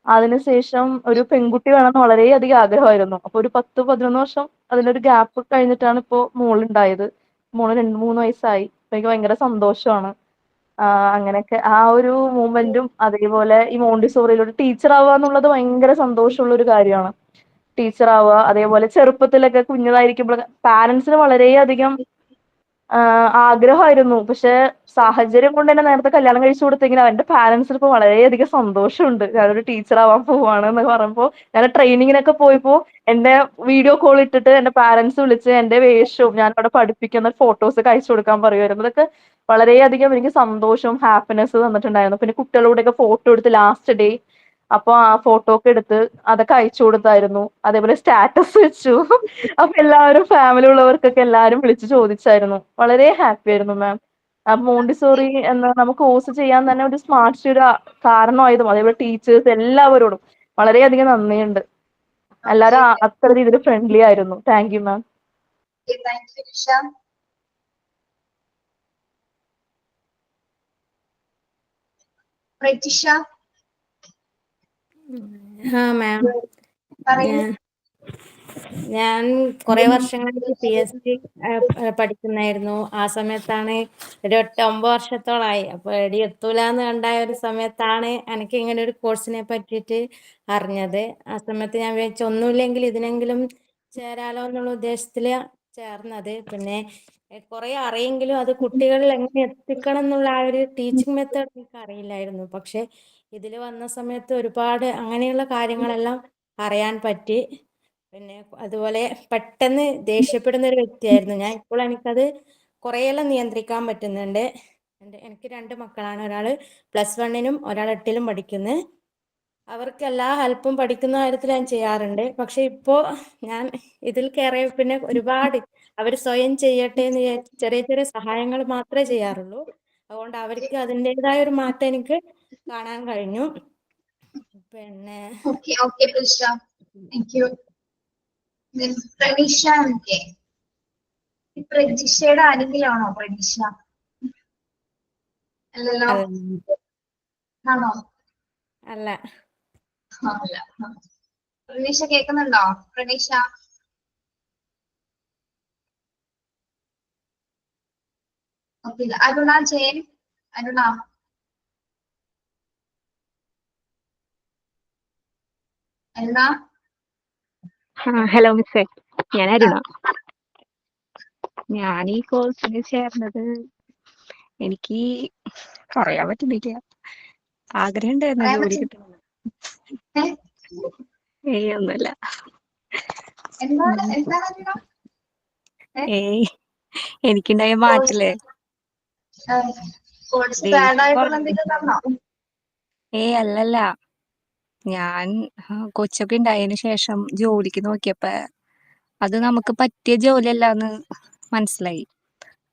അതിനുശേഷം ഒരു പെൺകുട്ടി വേണമെന്ന് വളരെയധികം ആഗ്രഹമായിരുന്നു. അപ്പൊ ഒരു 10-11 വർഷം അതിനൊരു ഗ്യാപ്പ് കഴിഞ്ഞിട്ടാണ് ഇപ്പോ മോളുണ്ടായത്. മോള് 2-3 വയസ്സായി. അപ്പൊ എനിക്ക് ഭയങ്കര സന്തോഷമാണ്. അങ്ങനെയൊക്കെ ആ ഒരു മൂമെന്റും അതേപോലെ ഈ മോണ്ടിസോറിയിലൂടെ ടീച്ചർ ആവുക എന്നുള്ളത് ഭയങ്കര സന്തോഷമുള്ള ഒരു കാര്യമാണ്. ടീച്ചർ ആവുക, അതേപോലെ ചെറുപ്പത്തിലൊക്കെ കുഞ്ഞതായിരിക്കുമ്പോൾ പാരന്റ്സിന് വളരെയധികം ആഗ്രഹമായിരുന്നു. പക്ഷെ സാഹചര്യം കൊണ്ട് തന്നെ നേരത്തെ കല്യാണം കഴിച്ചു കൊടുത്തെങ്കിൽ അവന്റെ പാരന്റ്സിന് ഇപ്പൊ വളരെയധികം സന്തോഷമുണ്ട്. ഞാനൊരു ടീച്ചർ ആവാൻ പോവാണ് എന്ന് പറയുമ്പോൾ, ഞാൻ ട്രെയിനിങ്ങിനൊക്കെ പോയപ്പോ എന്റെ വീഡിയോ കോൾ ഇട്ടിട്ട് എന്റെ പാരന്റ്സ് വിളിച്ച് എന്റെ വേഷവും ഞാൻ അവിടെ പഠിപ്പിക്കുന്ന ഫോട്ടോസ് ഒക്കെ അയച്ചു കൊടുക്കാൻ പറയുമായിരുന്നു. ഇതൊക്കെ വളരെയധികം എനിക്ക് സന്തോഷവും ഹാപ്പിനെസ് തന്നിട്ടുണ്ടായിരുന്നു. പിന്നെ കുട്ടികളോടൊക്കെ ഫോട്ടോ എടുത്ത് ലാസ്റ്റ് ഡേ അപ്പൊ ആ ഫോട്ടോ ഒക്കെ എടുത്ത് അതൊക്കെ അയച്ചു കൊടുത്തായിരുന്നു. അതേപോലെ സ്റ്റാറ്റസ് വെച്ചു. അപ്പൊ എല്ലാവരും ഫാമിലി ഉള്ളവർക്കൊക്കെ എല്ലാവരും വിളിച്ചു ചോദിച്ചായിരുന്നു. വളരെ ഹാപ്പി ആയിരുന്നു മാം. മോണ്ടിസോറി നമുക്ക് കോഴ്സ് ചെയ്യാൻ തന്നെ ഒരു സ്മാർട്ട് ഒരു കാരണമായതും അതേപോലെ ടീച്ചേഴ്സ് എല്ലാവരോടും വളരെയധികം നന്ദിയുണ്ട്. എല്ലാവരും അത്ര രീതിയിൽ ഫ്രണ്ട്ലി ആയിരുന്നു. Thank you ma'am. Thank you Jisha. Prajisha ma'am, പറയൂ. ഞാൻ കുറെ വർഷങ്ങളായിട്ട് PSC പഠിക്കുന്നായിരുന്നു. ആ സമയത്താണ് ഒരു 8-9 വർഷത്തോളായി. അപ്പൊ എടി എത്തൂലെന്ന് കണ്ടായ ഒരു സമയത്താണ് എനിക്ക് ഇങ്ങനെ ഒരു കോഴ്സിനെ പറ്റിയിട്ട് അറിഞ്ഞത്. ആ സമയത്ത് ഞാൻ വിചാരിച്ചു ഒന്നുമില്ലെങ്കിൽ ഇതിനെങ്കിലും ചേരാലോ എന്നുള്ള ഉദ്ദേശത്തില് ചേർന്നത്. പിന്നെ കുറെ അറിയെങ്കിലും അത് കുട്ടികളിൽ എങ്ങനെ എത്തിക്കണം എന്നുള്ള ആ ഒരു ടീച്ചിങ് മെത്തേഡ് എനിക്ക് അറിയില്ലായിരുന്നു. പക്ഷെ ഇതിൽ വന്ന സമയത്ത് ഒരുപാട് അങ്ങനെയുള്ള കാര്യങ്ങളെല്ലാം അറിയാൻ പറ്റി. പിന്നെ അതുപോലെ പെട്ടെന്ന് ദേഷ്യപ്പെടുന്ന ഒരു വ്യക്തിയായിരുന്നു ഞാൻ. ഇപ്പോൾ എനിക്കത് കുറെയെല്ലാം നിയന്ത്രിക്കാൻ പറ്റുന്നുണ്ട്. എനിക്ക് 2 മക്കളാണ്. ഒരാൾ +1-നും ഒരാൾ 8-ലും പഠിക്കുന്നു. അവർക്ക് എല്ലാ ഹെൽപ്പും പഠിക്കുന്ന കാര്യത്തിൽ ഞാൻ ചെയ്യാറുണ്ട്. പക്ഷെ ഇപ്പോൾ ഞാൻ ഇതിൽ കയറിയ പിന്നെ ഒരുപാട് അവർ സ്വയം ചെയ്യട്ടെ എന്ന് വിചാരിച്ച് ചെറിയ ചെറിയ സഹായങ്ങൾ മാത്രമേ ചെയ്യാറുള്ളൂ. അതുകൊണ്ട് അവർക്ക് അതിൻ്റെതായ ഒരു മാറ്റം എനിക്ക് കാണാൻ കഴിഞ്ഞു. പിന്നെ ഓക്കെ പ്രിഷ, താങ്ക് യു. പ്രനീഷ, ഓക്കെ. പ്രജിഷയുടെ ആരെങ്കിലും ആണോ പ്രനീഷ? അല്ലല്ലോ, ആണോ? അല്ല. അല്ല. പ്രനീഷ കേൾക്കുന്നുണ്ടോ? പ്രനീഷ ഓക്കെ. അരുണ ജയൻ, അരുണ അരുണ. ഹലോ മിസ്സേ, ഞാൻ അരുണ. ഞാൻ ഈ കോഴ്സിന് ചേർന്നത് എനിക്ക് പറയാൻ പറ്റുന്നില്ല. ആഗ്രഹം ഉണ്ടായിരുന്നു ജോലി കിട്ടണമെന്ന്. ഒന്നുമല്ല. എനിക്കുണ്ടായ മാറ്റല്ലേ അല്ലല്ല. ഞാൻ കൊച്ചൊക്കെ ഉണ്ടായതിനു ശേഷം ജോലിക്ക് നോക്കിയപ്പോ അത് നമുക്ക് പറ്റിയ ജോലിയല്ലാന്ന് മനസ്സിലായി.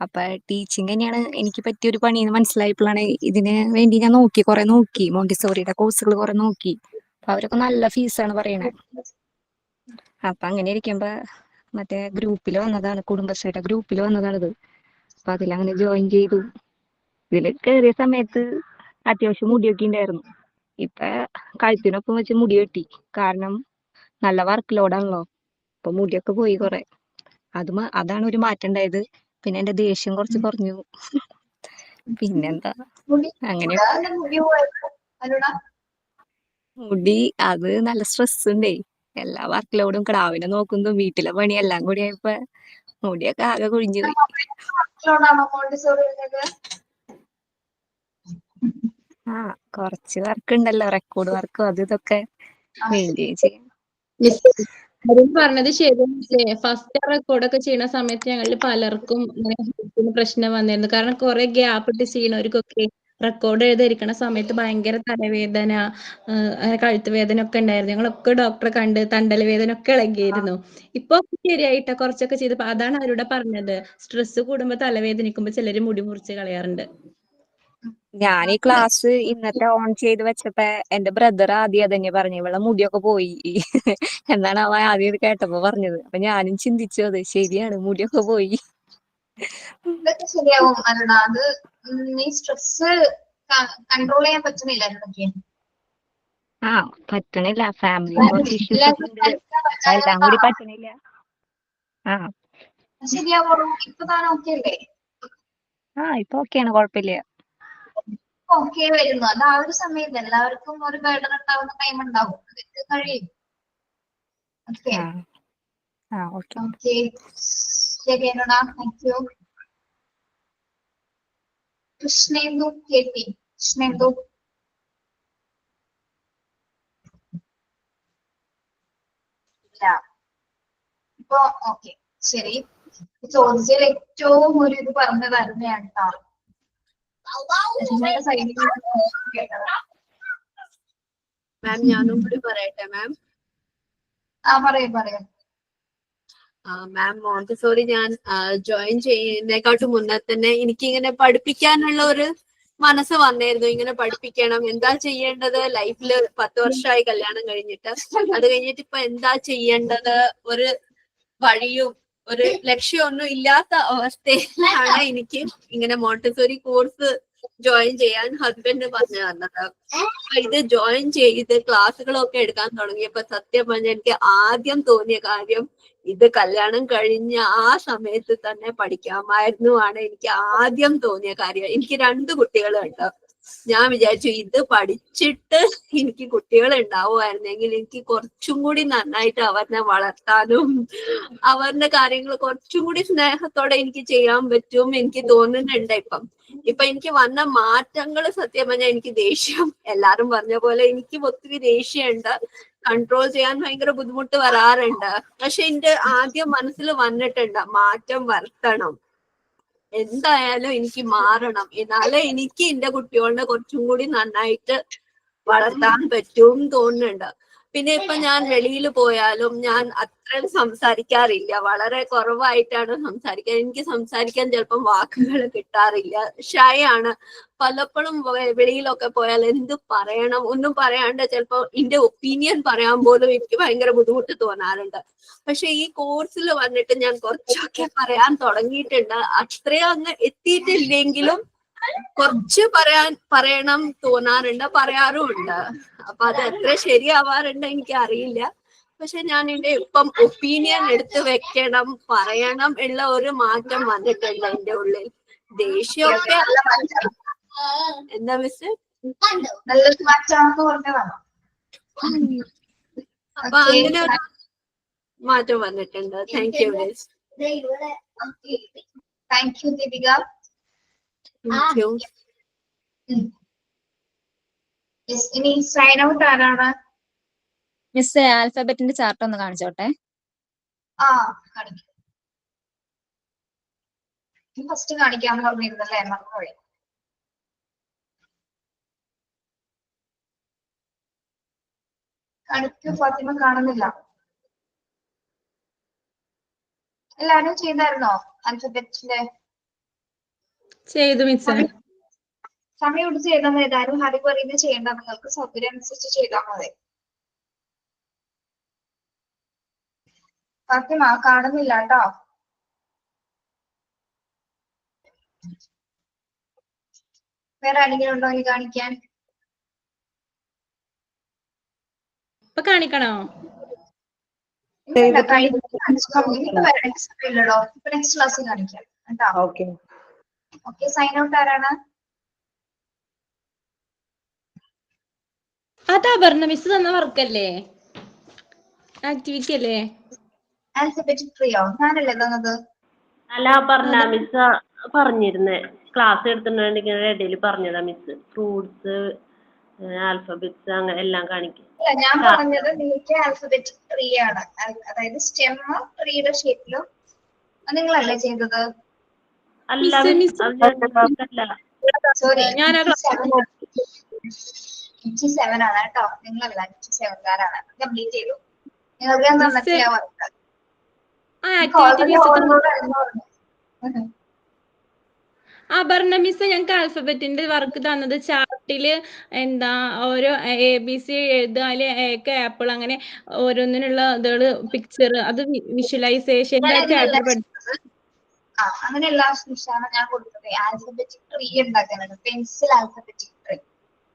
അപ്പൊ ടീച്ചിങ് തന്നെയാണ് എനിക്ക് പറ്റിയൊരു പണിന്ന് മനസ്സിലായപ്പോഴാണ് ഇതിന് വേണ്ടി ഞാൻ കുറെ നോക്കി. മോണ്ടിസോറിയുടെ കോഴ്സുകൾ കുറെ നോക്കി. അപ്പൊ അവരൊക്കെ നല്ല ഫീസാണ് പറയണേ. അപ്പൊ അങ്ങനെ ഇരിക്കുമ്പോ മറ്റേ ഗ്രൂപ്പിൽ വന്നതാണ്, കുടുംബശ്രീയുടെ ഗ്രൂപ്പിൽ വന്നതാണിത്. അപ്പൊ അതിലങ്ങനെ ജോയിൻ ചെയ്തു. ഇതിൽ കയറിയ സമയത്ത് അത്യാവശ്യം മുടിയൊക്കെ ഉണ്ടായിരുന്നു. ഇപ്പൊ കഴുത്തിനൊപ്പം വെച്ച് മുടി വെട്ടി. കാരണം നല്ല വർക്ക് ലോഡാണല്ലോ. അപ്പൊ മുടിയൊക്കെ പോയി കുറെ. അതാണ് ഒരു മാറ്റം ഉണ്ടായത്. പിന്നെ എന്റെ ദേഷ്യം കുറച്ച് കുറഞ്ഞു. പിന്നെന്താ, അങ്ങനെ മുടി അത് നല്ല സ്ട്രെസ് ഉണ്ടേ. എല്ലാ വർക്ക് ലോഡും കിടാവിനെ നോക്കുന്നതും വീട്ടിലെ പണി എല്ലാം കൂടി ആയപ്പോ മുടിയൊക്കെ ആകെ കൊഴിഞ്ഞു പോയി. കുറച്ച് വർക്ക് ഉണ്ടല്ലോ, റെക്കോർഡ് വർക്കും അത് ഇതൊക്കെ മെയിൻറ്റെയിൻ ചെയ്യാൻ. പറഞ്ഞത് ശരിയല്ലേ. ഫസ്റ്റ് റെക്കോർഡൊക്കെ ചെയ്യുന്ന സമയത്ത് ഞങ്ങളിൽ പലർക്കും ഇങ്ങനെ പ്രശ്നം വന്നിരുന്നു. കാരണം കുറെ ഗ്യാപ്പ് ഇട്ട് ചെയ്യണവർക്കൊക്കെ റെക്കോർഡ് എഴുതിയിരിക്കണ സമയത്ത് ഭയങ്കര തലവേദന, കഴുത്ത് വേദന ഒക്കെ ഉണ്ടായിരുന്നു. ഞങ്ങളൊക്കെ ഡോക്ടറെ കണ്ട് തണ്ടൽ വേദന ഒക്കെ ഇളകിയിരുന്നു. ഇപ്പൊ ശരിയായിട്ടാ കുറച്ചൊക്കെ ചെയ്തപ്പോ. അതാണ് അവരോട് പറഞ്ഞത്, സ്ട്രെസ് കൂടുമ്പോ തലവേദനിക്കുമ്പോ ചിലര് മുടി മുറിച്ച് കളയാറുണ്ട്. ഞാൻ ഈ ക്ലാസ് ഇന്നത്തെ ഓൺ ചെയ്ത് വെച്ചപ്പോ എന്റെ ബ്രദർ ആദ്യം അതന്നെ പറഞ്ഞു, ഇവളെ മുടിയൊക്കെ പോയി എന്നാണ് അവൻ ആദ്യം ഇത് കേട്ടപ്പോ പറഞ്ഞത്. അപ്പൊ ഞാനും ചിന്തിച്ചു, അത് ശരിയാണ്, മുടിയൊക്കെ പോയി. ഇതൊക്കെ ശരിയാവും അരുണ. അത് നീ സ്ട്രെസ് കൺട്രോൾ ചെയ്യാൻ പറ്റുന്നില്ല അരുണയ്ക്ക്. പറ്റണില്ല. ഫാമിലി കുറച്ച് ഇഷ്യൂസ് ഒക്കെ ഉണ്ട്. എല്ലാം കൂടി പറ്റണില്ല. ശരിയാവുള്ളൂ. ഇപ്പൊ താൻ ഓക്കെ അല്ലേ? ഇപ്പൊ ഓക്കെയാണ്, കുഴപ്പമില്ല. ഓക്കെ വരുന്നു. അത് ആ ഒരു സമയത്ത് എല്ലാവർക്കും ഒരു ബേർഡൻ ഉണ്ടാവുന്ന ടൈം ഉണ്ടാവും. അതൊക്കെ കഴിയും. ഓക്കെ ശരി Aruna, thank you. Krishnendu KP. Krishnendu. ഇപ്പൊ ഓക്കെ ശരി. ചോദിച്ചതിൽ ഏറ്റവും ഒരു ഇത് പറഞ്ഞത് അരുണയാണ് കേട്ടോ. മാം ഞാനും കൂടി പറയട്ടെ മാം. പറയാം. മാം മോണ്ടിസോറി ഞാൻ ജോയിൻ ചെയ്യുന്നതിനെക്കാട്ടും മുന്നേ തന്നെ എനിക്കിങ്ങനെ പഠിപ്പിക്കാനുള്ള ഒരു മനസ്സ് വന്നായിരുന്നു. ഇങ്ങനെ പഠിപ്പിക്കണം, എന്താ ചെയ്യേണ്ടത്, ലൈഫിൽ 10 വർഷമായി കല്യാണം കഴിഞ്ഞിട്ട്. അത് കഴിഞ്ഞിട്ട് ഇപ്പൊ എന്താ ചെയ്യേണ്ടത്, ഒരു വഴിയും ഒരു ലക്ഷ്യമൊന്നും ഇല്ലാത്ത അവസ്ഥയിലാണ് എനിക്ക് ഇങ്ങനെ മോണ്ടിസോറി കോഴ്സ് ജോയിൻ ചെയ്യാൻ ഹസ്ബൻഡ് പറഞ്ഞു തന്നത്. ഇത് ജോയിൻ ചെയ്ത് ക്ലാസ്സുകളൊക്കെ എടുക്കാൻ തുടങ്ങിയപ്പോ സത്യം പറഞ്ഞാൽ എനിക്ക് ആദ്യം തോന്നിയ കാര്യം ഇത് കല്യാണം കഴിഞ്ഞ ആ സമയത്ത് തന്നെ പഠിക്കാമായിരുന്നു ആണ് എനിക്ക് ആദ്യം തോന്നിയ കാര്യം. എനിക്ക് 2 കുട്ടികളുണ്ട്. ഞാൻ വിചാരിച്ചു ഇത് പഠിച്ചിട്ട് എനിക്ക് കുട്ടികൾ ഉണ്ടാവുമായിരുന്നെങ്കിൽ എനിക്ക് കുറച്ചും കൂടി നന്നായിട്ട് അവരെ വളർത്താനും അവരുടെ കാര്യങ്ങൾ കുറച്ചും കൂടി സ്നേഹത്തോടെ എനിക്ക് ചെയ്യാൻ പറ്റും എനിക്ക് തോന്നുന്നുണ്ട്. ഇപ്പൊ എനിക്ക് വന്ന മാറ്റങ്ങൾ സത്യം പറഞ്ഞാൽ എനിക്ക് ദേഷ്യം, എല്ലാരും പറഞ്ഞ പോലെ എനിക്ക് ഒത്തിരി ദേഷ്യമുണ്ട്, കൺട്രോൾ ചെയ്യാൻ ഭയങ്കര ബുദ്ധിമുട്ട് വരാറുണ്ട്. പക്ഷെ എന്റെ ആദ്യം മനസ്സിൽ വന്നിട്ടുണ്ട് മാറ്റം വരുത്തണം, എന്തായാലും എനിക്ക് മാറണം, എന്നാലേ എനിക്ക് എന്റെ കുട്ടികളുടെ കുറച്ചും കൂടി നന്നായിട്ട് വളർത്താൻ പറ്റും തോന്നുന്നുണ്ട്. പിന്നെ ഇപ്പൊ ഞാൻ വെളിയിൽ പോയാലും ഞാൻ അത്രയും സംസാരിക്കാറില്ല, വളരെ കുറവായിട്ടാണ് സംസാരിക്കാൻ. എനിക്ക് സംസാരിക്കാൻ ചിലപ്പം വാക്കുകൾ കിട്ടാറില്ല, ഷൈ ആണ്. പലപ്പോഴും വെളിയിലൊക്കെ പോയാൽ എന്ത് പറയണം ഒന്നും പറയാണ്ട് ചിലപ്പോ എന്റെ ഒപ്പീനിയൻ പറയാൻ പോലും എനിക്ക് ഭയങ്കര ബുദ്ധിമുട്ട് തോന്നാറുണ്ട്. പക്ഷെ ഈ കോഴ്സിൽ വന്നിട്ട് ഞാൻ കുറച്ചൊക്കെ പറയാൻ തുടങ്ങിയിട്ടുണ്ട്. അത്രയും അങ്ങ് എത്തിയിട്ടില്ലെങ്കിലും കുറച്ച് പറയണം തോന്നാറുണ്ട്, പറയാറുമുണ്ട്. അപ്പൊ അത് എത്ര ശരിയാവാറുണ്ട് എനിക്ക് അറിയില്ല. പക്ഷെ ഞാൻ എന്റെ ഇപ്പം ഒപ്പീനിയൻ എടുത്ത് വെക്കണം, പറയണം ഉള്ള ഒരു മാറ്റം വന്നിട്ടുണ്ട് എന്റെ ഉള്ളിൽ. ദേഷ്യമൊക്കെ എന്താ മിസ് നല്ലൊരു മാറ്റമാണെന്ന് പറഞ്ഞതാണ്. അപ്പൊ അങ്ങനെ ഒരു മാറ്റം വന്നിട്ടുണ്ട്. Thank you miss. Thank you Deepika. ഇനി സൈൻ ഔട്ട് ആരാണ്? മിസ് ആൽഫബറ്റിന്റെ ചാർട്ട് ഒന്ന് കാണിച്ചോട്ടെ. കാണിക്കാം. ഫസ്റ്റ് കാണിക്കാന്ന് പറഞ്ഞിരുന്നല്ലേ, മറന്നുപോയി. കാണിക്കൂ ഫാത്തിമ, കാണുന്നില്ല. എല്ലാരും ചെയ്തായിരുന്നോ ആൽഫബറ്റിന്റെ? ചെയ്തു മിസ്. സമയം എടുത്ത് ചെയ്താൽ മതി. ഏതായാലും ഹരി പറയുന്നത് ചെയ്യേണ്ട, നിങ്ങൾക്ക് സൗകര്യം അനുസരിച്ച് ചെയ്താൽ മതി. ഫാത്തിമ കാണുന്നില്ല കേട്ടോ. വേറെ ആരെങ്കിലും ഉണ്ടോ ഇനി കാണിക്കാൻ? ഇപ്പൊ കാണിക്കണോ? ഇല്ലടോ, ഇപ്പൊ നെക്സ്റ്റ് ക്ലാസ്സിൽ കാണിക്കാം കേട്ടോ. ഓക്കെ, സൈൻ ഔട്ട് ആരാണ്? അതാ പറഞ്ഞ മിസ് തന്ന വർക്കല്ലേ, ആക്ടിവിറ്റി അല്ലേ? ആൽഫബറ്റിക് ട്രീയോ? ഞാനല്ലേ തന്നത്? അല്ല, പറഞ്ഞ മിസ് പറഞ്ഞിരുന്നേ, ക്ലാസ് എടുത്തിട്ടുണ്ടെങ്കിൽ ഇടയിൽ പറഞ്ഞതാ മിസ്. ഫ്രൂട്ട്സ്, ആൽഫബറ്റ്സ് അങ്ങനെ എല്ലാം കാണിക്കും. അല്ല, ഞാൻ പറഞ്ഞത് നിങ്ങൾക്ക് ആൽഫബറ്റിക് ട്രീ ആണ്, അതായത് സ്റ്റെം ട്രീയുടെ ഷേപ്പിലും. നിങ്ങളല്ലേ ചെയ്തത്? അല്ല, സോറി, 7 ആണ് കേട്ടോ. നിങ്ങളല്ല, 7 കംപ്ലീറ്റ് ചെയ്തു. നിങ്ങൾക്ക് ഞാൻ തന്നിട്ടില്ല വർക്ക്. അപർണ മിസ് ഞങ്ങൾക്ക് ആൽഫബറ്റിന്റെ വർക്ക് തന്നത് ചാർട്ടില് എന്താ ഓരോ ABC എഴുതാല് ഏക്ക് ആപ്പിൾ അങ്ങനെ ഓരോന്നിനുള്ള ഇതുകള് പിക്ചർ അത് വിഷ്വലൈസേഷന്റെ ചാപ്റ്റർ പഠിച്ചു. അങ്ങനെയുള്ള നിഷാണ് ഞാൻ കൊടുത്തത്. ആൽഫബറ്റിക് ട്രീ ഉണ്ടാക്കാനാണ്, പെൻസിൽ ആൽഫബറ്റിക് ട്രീ.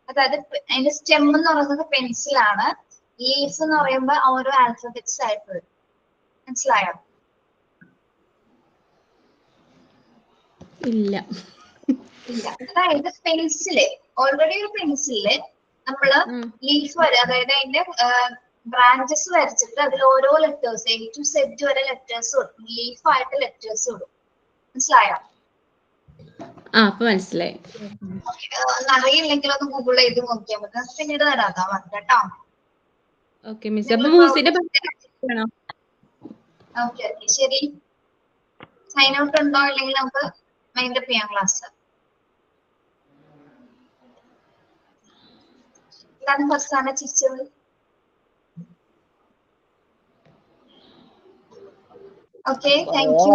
അതായത് അതിന്റെ സ്റ്റെം എന്ന് പറയുന്നത് പെൻസിലാണ്, ലീഫ് എന്ന് പറയുമ്പോ ഓരോ ആൽഫബറ്റ്സ് ആയിട്ട് വരും. മനസ്സിലായോ? ഇല്ല. അതായത് പെൻസില്, ഓൾറെഡി ഒരു പെൻസില് നമ്മള് ലീഫ് വരെ, അതായത് അതിന്റെ ബ്രാഞ്ചസ് വരച്ചിട്ട് അതിൽ ഓരോ ലെറ്റേഴ്സ് A to Z വരെ ലെറ്റേഴ്സ് കൊടുക്കും, ലീഫ് ആയിട്ട് ലെറ്റേഴ്സ് കൊടുക്കും. മനസ്സിലായോ? അപ്പൊ മനസ്സിലായി. അറിയില്ലെങ്കിൽ ഒന്ന് ഗൂഗിൾ ചെയ്ത് നോക്കിയാൽ മതി. പിന്നീട് തരാതാ വർക്ക് കേട്ടോ. Okay miss. അപ്പൊ മൂസിന്റെ ഓക്കെ, ശരി. സൈൻ ഔട്ട് ഉണ്ടോ? അല്ലെങ്കിൽ നമുക്ക് മൈൻഡ് അപ്പ് ചെയ്യാം ക്ലാസ്. എന്താണ് ഫസ്റ്റാണ് ചിരിച്ചത്? Okay, thank you.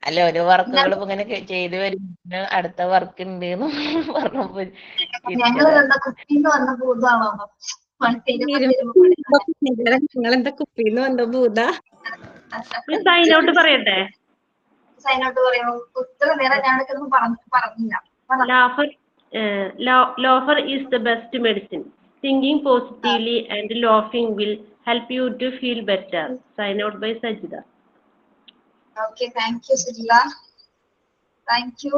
അല്ല, ഒരു വർക്കുകളും ഇങ്ങനെ ചെയ്ത് വരുമ്പോ അടുത്ത വർക്ക് ഉണ്ട് പറഞ്ഞപ്പോ ഞങ്ങളെന്താ കുപ്പിന്ന് വന്ന ഭൂതാണോ? നിങ്ങളെന്താ കുപ്പിന്ന് വന്ന ഭൂത? സൈൻ ഔട്ട് പറയട്ടെ? സൈൻ ഔട്ട് പറയുമോ? ഇത്ര നേരം ഞാനൊന്നും പറഞ്ഞില്ല. Laughter is the best medicine. Thinking positively and laughing will help you to feel better. Sign out by Sajida. Okay, thank you, Sajida. Thank you.